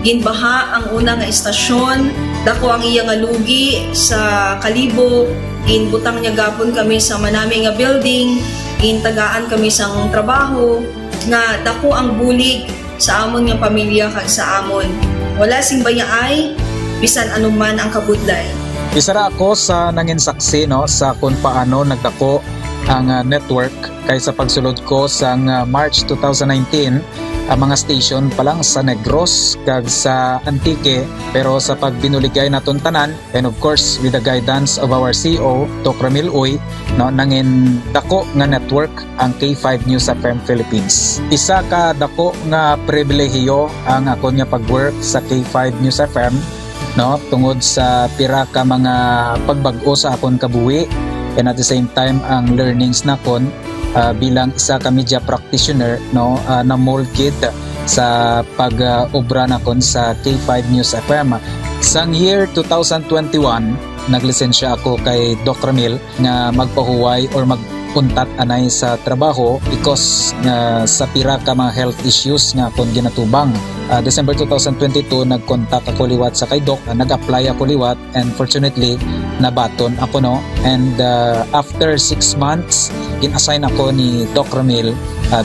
ginbaha ang una nga istasyon, dako ang iya nga lugi sa Kalibo, ginbutang niya gapon kami sa manami nga building, gintagaan kami sang trabaho, nga dako ang bulig sa amon nga pamilya kag sa amon. Wala sing bayaay, bisan anuman ang kabudlay. Isa ra ako sa nangin saksi no sa kung paano nagdako ang network kay sa pagsulod ko sang March 2019 ang mga station pa lang sa Negros kag sa Antique, pero sa pagbinuligay naton tanan and of course with the guidance of our CEO Dr. Ramil Uy no, nangin dako nga network ang K5 News FM Philippines. Isa ka dako nga pribilehiyo ang ako nga pagwork sa K5 News FM no, tungod sa pira ka mga pagbag-o sa akon kabuhi and at the same time ang learnings nakon bilang isa ka media practitioner no, na molded sa pag-obra nakon sa K5 News FM. Sang year 2021 naglisensya ako kay Dr. Ramil nga magpahuway or magpuntat anay sa trabaho because sa pira ka mga health issues nga akong ginatubang. December 2022 nag-contact ako liwat sa kay Doc, nag-apply ako liwat, and fortunately nabaton ako no. And after 6 months in-assign ako ni Doc Ramil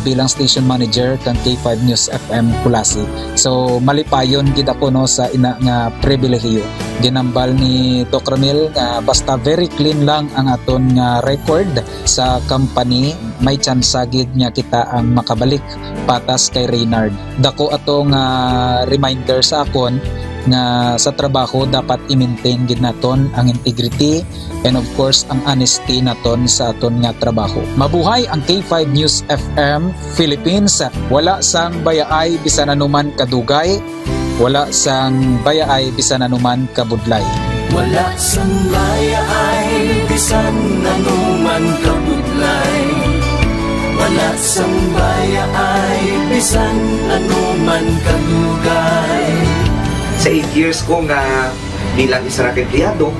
bilang station manager kang K5 News FM Kulasi. So malipayon gid ako no sa ina nga pribilehiyo. Ginambal ni Doc Ramil nga basta very clean lang ang aton nga record sa company, may chance gid nga kita ang makabalik patas kay Reynard. Dako atong reminder sa akon nga sa trabaho dapat i-maintain gid naton ang integrity and of course ang honesty naton sa aton nga trabaho. Mabuhay ang K5 News FM Philippines. Wala sang bayaay bisan anuman kadugay, wala sang bayaay bisan anuman kabudlay. Wala sang bayaay bisan anuman kabudlay. Wala sang bayaay bisan anuman kadugay. Sa 8 years ko nga bilang isa ra empleyado,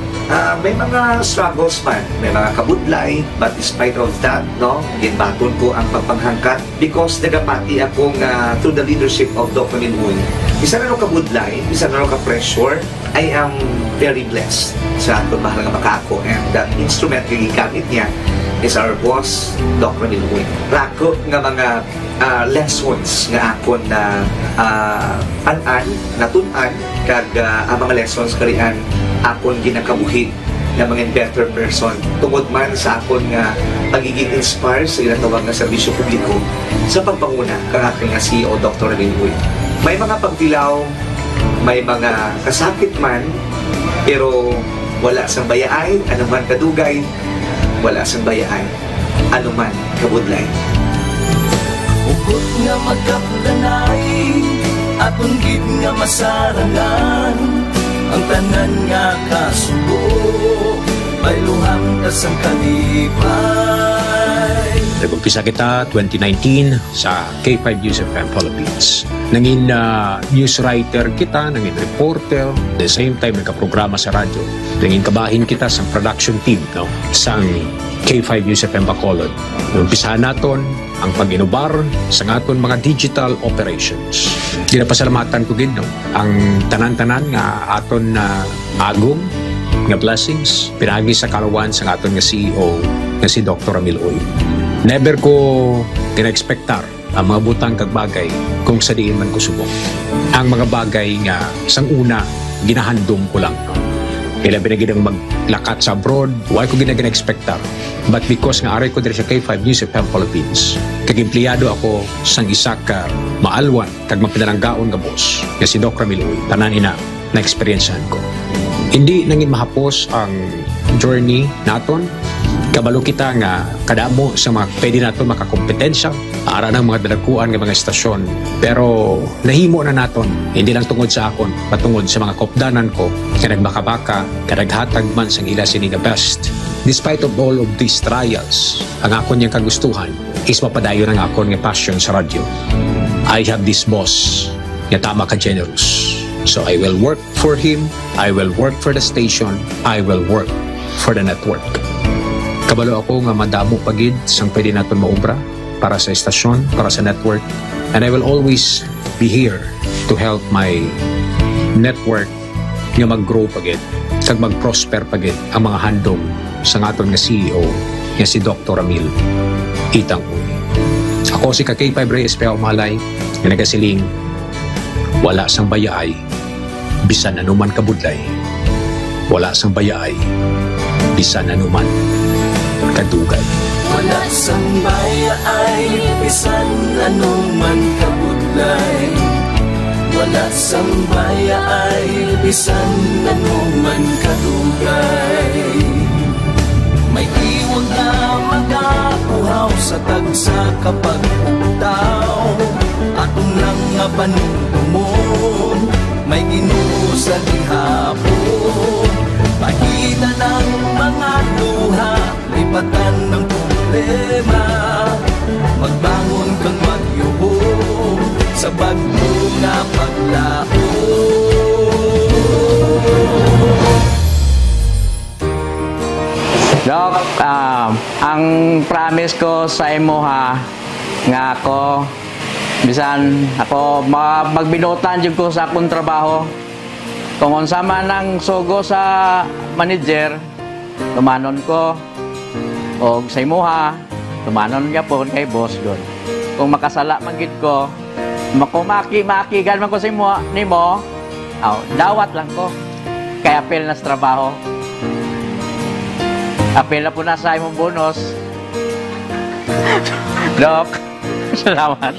may mga struggles man, may mga kabudlay, but despite of that, no, ginbaton ko ang pagpanghangkat because nagapati ako nga through the leadership of Dr. Minmoy. Isa na kabudlay, isa na ka-pressure, I am very blessed sa aton mahal nga makako, and that instrument nga gigamit niya is our boss, Dr. Minmoy. Rako nga mga lessons nga akon na natun-an kag ang mga lessons karian akon ginakabuhi na mga better person tungod man sa akon nga pagiging inspired sa ginatawag nga serbisyo publiko sa pagpanguna kang aking nga CEO Dr. Minmoy. May mga pagdilaw, may mga kasakit man, pero wala sang bayaay, anuman kadugay, wala sang bayaay, anuman kabudlay. Ugot nga magkaplanay, atong gid nga masarangan, ang tanan nga kasubo, may luhang kasang kalipay. Nag-umpisa kita 2019 sa K5 News FM Philippines. Nangin news writer kita, nangin reporter, the same time nagka-programa sa radyo. Nangin kabahin kita sa production team, no, sa K5 News FM Bacolod. Umpisahan naton ang pag-inubar sa aton mga digital operations. Ginapasalamatan ko gid, no, ang tanan-tanan nga aton na agong nga blessings pinagi sa kalawan sa aton nga CEO nga si Dr. Ramil Uy. Never ko tina-expectar ang mga butang kag bagay kung sa diin man ko subong. Ang mga bagay nga sang una ginahandom ko lang, no. Kailan binagidang maglakat sa abroad, why ko gina-expectar. But because nga aray ko diri sa K5 News FM Philippines, kag empleyado ako sang isa ka maalwan kag mapinalanggaon nga boss nga si Doc Ramil Uy, tanan ina na experiencehan ko. Hindi nangin mahapos ang journey naton. Kabalo kita nga kadamo sa mga pwede nato makakompetensya ara ng mga dalakuan ng mga estasyon, pero nahimo na naton hindi lang tungod sa akon patungod sa mga kopdanan ko nga nagbaka-baka kadaghatag man sang ila sini nga best. Despite of all of these trials, ang akon niyang kagustuhan is mapadayon ang akon nga passion sa radyo. I have this boss nga tama ka generous, so I will work for him, I will work for the station, I will work for the network. Kabalo ako nga madamo pagid sang pwede naton maubra para sa estasyon, para sa network, and I will always be here to help my network nga mag-grow pagid kag mag-prosper pagid ang mga handom sa aton nga CEO nga si Dr. Ramil Itang Uy. Ako si K5 Ray SPH Umalay nga nagasiling wala sang bayaay bisan anuman kabudlay, wala sang bayaay bisan anuman kadugay. Wala sang bayaay bisan anuman kabudlay. Wala sang bayaay bisan anuman kadugay. May iwag na magapuhaw sa tagsa kapag ugtaw, atong lang nga panumon, may Ginoo sa gihapon. Pahina ng mga luha, lipatan ng problema, magbangon kang magyuho sa bagyo nga paglao. Dok, ang promise ko sa imo ha, nga ako Bisan ako magbinutan jud ko sa akong trabaho. Kung unsa man ang sugo sa manager, tumanon ko. O sa imuha, tumanon gyapon kay boss gud. Kung makasala man gid ko, makigan man ko sa imuha nimo, dawat lang ko. Kay apel na sa trabaho. Apel na po na sa imong bonus. Dok, salamat.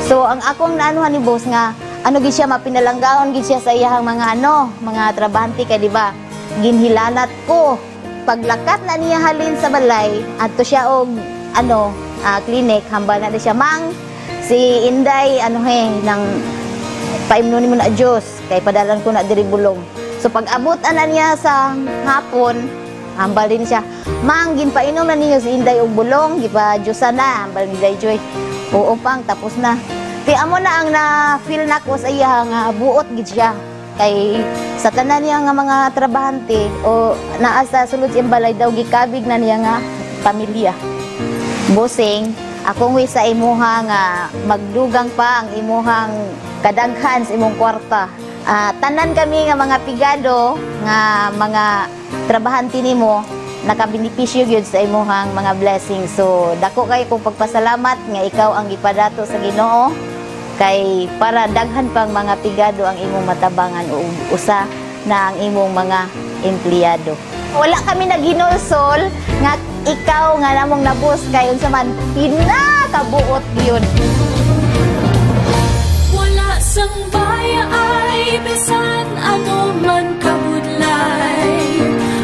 So ang akong naanuhan ni boss nga gid siya mapinalanggaon gid siya sa iyang mga mga trabahante kay di ba? Ginhilanat ko paglakat na niya halin sa balay adto siya og clinic hambal na siya mang si Inday nang paimnon mo na Diyos kay padalan ko na diri bulong. So pag abot na niya sa hapon hambal din siya mang ginpainom na niya si Inday og bulong gipa-Diyosan na hambal ni Day Joy. Oo pang tapos na. Kaya amo na ang na-feel na ko sa iya nga buot gid siya. Kay sa tanan niya nga mga trabahante o naa sa sulod siyang balay daw gikabig na niya nga pamilya. Bossing, akong wi sa imuha nga magdugang pa ang imuhang kadaghan sa imong kwarta. Tanan kami nga mga pigado nga mga trabahante nimo nakabenepisyo gyud sa imuhang mga blessings. So dako kay kong pagpasalamat nga ikaw ang gipadato sa Ginoo kay para daghan pang mga pigado ang imong matabangan o usa na ang imong mga empleyado. Wala kami naginulsol nga ikaw nga namong nabus kay unsa man pinakabuot gyud. Wala sang baya ay bisan ano man kabudlay.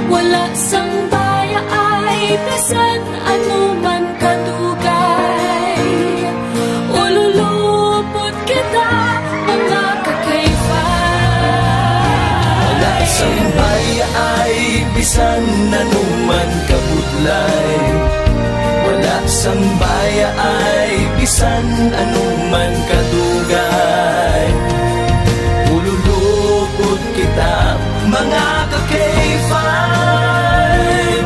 Wala sang baya ay bisan ano man kadugay. Ululupot kita mga ka-K5. Wala sang baya ay bisan ano man kabudlay. Wala sang baya ay bisan ano man kadugay. Ululupot kita mga ka-K5.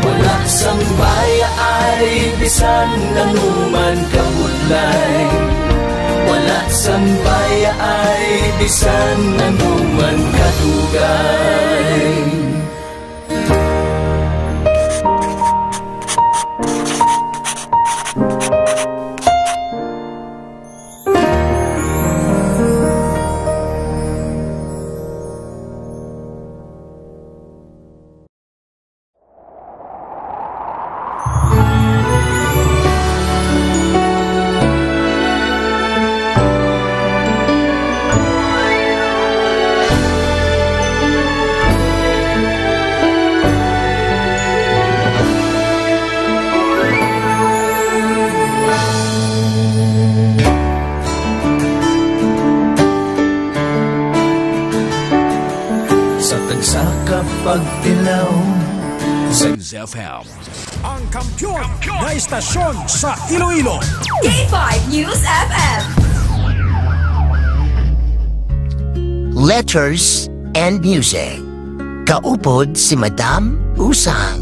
Wala sang baya ay bisan ano man kabudlay. Wala sang baya ay bisan ano man kadugay. Pagtilaw sa FM. Ang kampyon na istasyon sa Iloilo. K5 News FM. Letters and music. Kaupod si Madam Usang.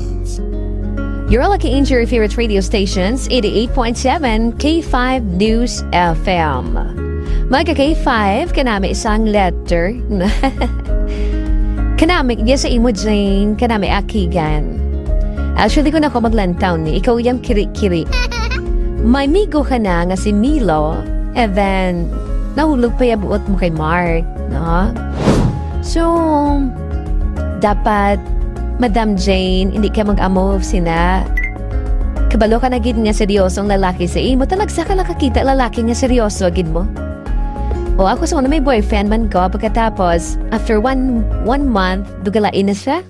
You're lucky into your favorite radio stations, 88.7 K5 News FM. Magka K5, kanami isang letter. Kanami, yes sa imo Jane, kanami akigan. Actually, kung ako maglantaw ni, ikaw yung kiri-kiri. May migo ka na nga si Milo, and then, nahulog pa yabuot mo kay Mark, no? So, dapat, Madam Jane, hindi ka mag-amove sina. Kabalo ka na gid nga seryosong lalaki sa imo, talagsa ka nakakita lalaki nga seryoso gid mo. O ako sa una may boyfriend man ko pagkatapos after one month dugalain na siya.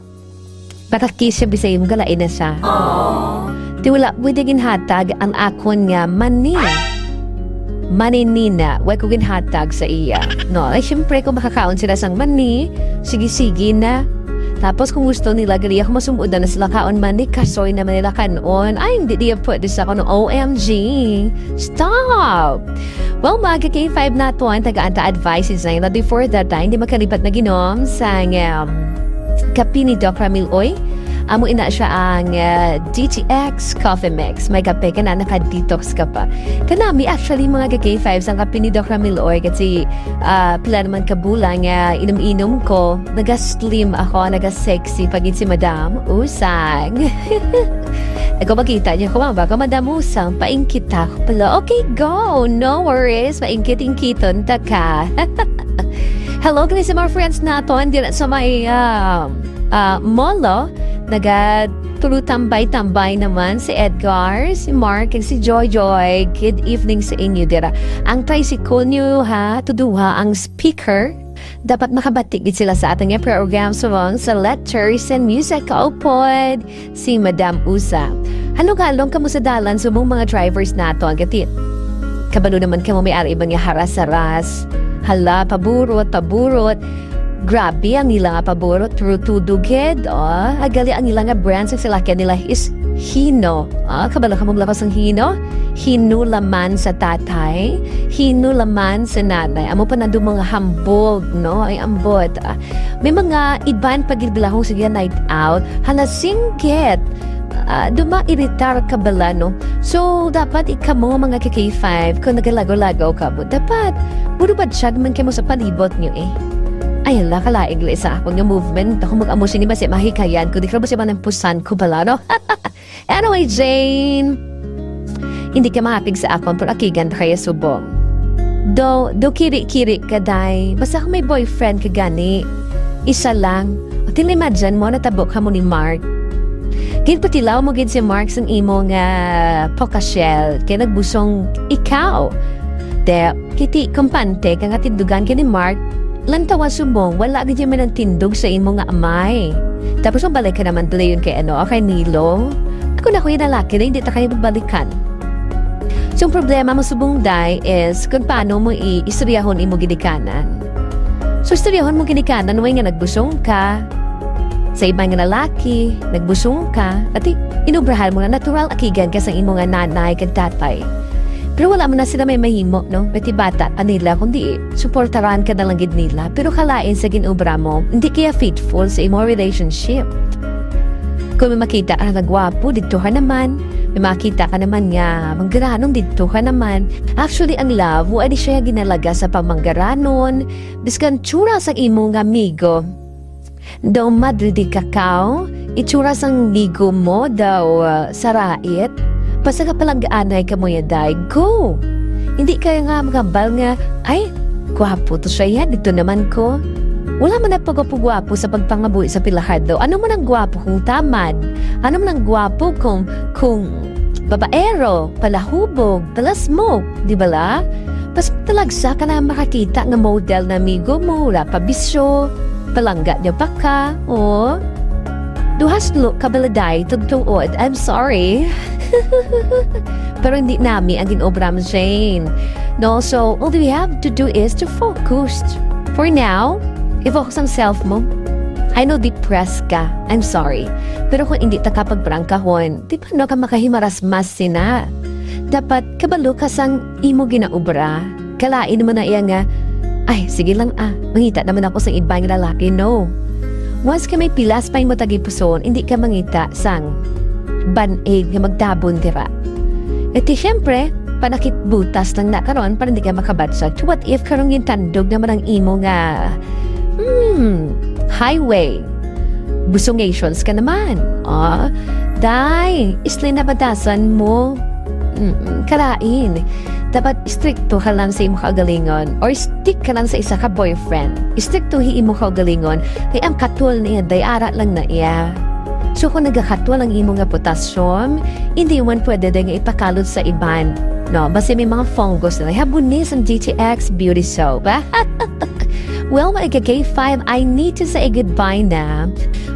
Pagka-kiss siya bisay mo galain na siya. Di wala pwede ginhatag ang akon nga mani. Maninina, wala ko ginhatag sa iya. No, ay syempre kung makakaon sila sang mani, sige-sige na. Tapos kung gusto nila, gali ako masumuda na sila kaon mani, kasoy naman nila kanon. Ay, hindi diya pwede sa ako no, OMG. Stop! Well, mga K5 na to ang taga-anta advices na yun. Before that time, hindi makalipat na ginom sa kapi ni Doc Ramil Oy. Amo ina siya ang DTX Coffee Mix. May kape ka na, naka-detox ka pa. Kanami actually mga K5s ang kape ni Doc Ramil Oy kasi pila naman kabulang inom-inom ko. Naga-slim ako, naga-sexy pagin si Madam Usang. Ikaw makita niyo, kumamba ka, Madam Usang, paingkita ko pala. Okay, go! No worries, paingkit-ingkiton ta ka. Hello, guys, sa mga friends natin din sa may molo. Nagatulutambay-tambay naman si Edgar, si Mark, and si Joy. Good evening sa inyo, dira. Ang tricycle niyo, tuduha ang speaker. Dapat makabatigid sila sa ating program sa letters and music kaupod si Madam Usa. Halong-halong kamo sa dalan sa mga drivers nato. Gatit. Kabalo naman kamo may ari ibang haras-haras. Hala, paburot. Grabe ang ilang paborot, tudugid. Agali ang ilang brands sila kanila is Hino. Kabalo ka mong lakas ng Hino? Hino laman sa tatay, Hino laman sa nanay. Amo pa na doon mga hambog, no? Ay ambot. May mga iban pagilbilahong sige night out. Hala, singgit. Duma-iritar ka bala, no? So, dapat ikamo mga K5 kung nagalagaw-lagaw ka mo. Dapat, burubad siya naman kayo sa palibot niyo Ay, ala, kalaig sa akong yung movement. Ako mag-amusin ni Basi, mahikayan ko. Di ka ba siya manampusan ko pala, no? Anyway, Jane, hindi ka mahapig sa akong pero akigan kaya subong. Do kiri-kiri ka, day. Basta kung may boyfriend ka gani, isa lang. O tinimagine mo, natabok ka mo ni Mark. Ginpatilaw mo gid si Mark sang imong pokasyel. Kaya nagbusong ikaw. De, kiti kumpante kang atindugan ka ni Mark, lantawa subong, wala gid man ang tindog sa imo nga amay. Tapos mabalik ka naman dali yun kay kay Nilo. Ako na ko yung lalaki na hindi ta kayo babalikan. So, ang problema mo subong day is kung paano mo istoryahon imo gidikanan. So, istoryahon mo gidikanan, way nga nagbusong ka sa ibang nga lalaki, nagbusong ka, at inubrahan mo na natural akigan ka sa imo nga nanay kag tatay. Pero wala mo na sila may mahimo, no? Pati bata pa nila, kundi supportaran ka na lang gid nila. Pero kalain sa ginubra mo, hindi kaya faithful sa imo relationship. Kung may makita ka na gwapo, dito ka naman. May makita ka naman nga, manggaranon, dito ka naman. Actually, ang love, wala di siya ginalaga sa pammanggaranon. Biskan tsura sa imo nga amigo. Daw madri di kakao, itsura sang ligo mo daw sarait. Basta ka palang gaanay ka mo yaday, go! Hindi kaya nga magambal nga, ay, gwapo to siya yan, dito naman ko. Wala man na pagwapo-gwapo sa pagpangabuhi sa pilahad daw. Ano man ang gwapo kung tamad? Ano man ang gwapo kung babaero, palahubog, palasmog, di ba la? Pas talagsa ka na makakita ng model na amigo mo, wala pa bisyo, palangga niya pa ka, o? Duhas look kabaladay, tugtuod, I'm sorry. Pero hindi namin ang ginobram, Jane. No, so all we have to do is to focus. For now, i-focus ang self mo. I know depressed ka. I'm sorry. Pero kung hindi ta kapagprangkahon, di pa no ka makahimaras-mas sina. Dapat kabalo ka sang imo ginaubra. Kalain mo na iya nga, ay, sige lang mangita naman ako sa ibang lalaki. No. Once ka may pilas pa yung matagipuson, hindi ka mangita sang ban-aid nga magtabon tira. At siyempre, panakit butas lang na karon para hindi ka makabatsag. What if karong yung tandog naman ang imo nga highway? Busongations ka naman. Day, isli na batasan mo. Karain. Dapat stricto ka lang sa imo kagalingon or stick ka lang sa isa ka boyfriend. Stricto hi imo kagalingon kay ang katol niya day ara lang na iya. So kung nagakatwal ang imo nga potassium, hindi man pwede din nga ipakalot sa iban. No, basta may mga fungus na habunis ang GTX Beauty Soap. Well, mga K5, I need to say goodbye na.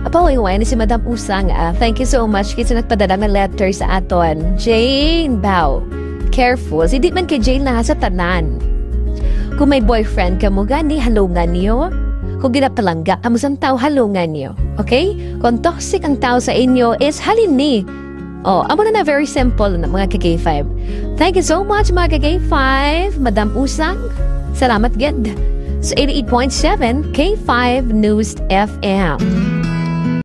Apaway-way na si Madam Usang. Thank you so much kasi nagpadala ng letter sa aton. Jane, bow. Careful. Hindi man kay Jane na sa tanan. Kung may boyfriend ka mo, gani, halungan niyo. Kung ginapalangga ka mo sa tao, halungan niyo. Okay? Kung toxic ang tao sa inyo, is halin ni. Amo na very simple na mga K5. Thank you so much mga K5, Madam Usang. Salamat gid sa 88.7 K5 News FM.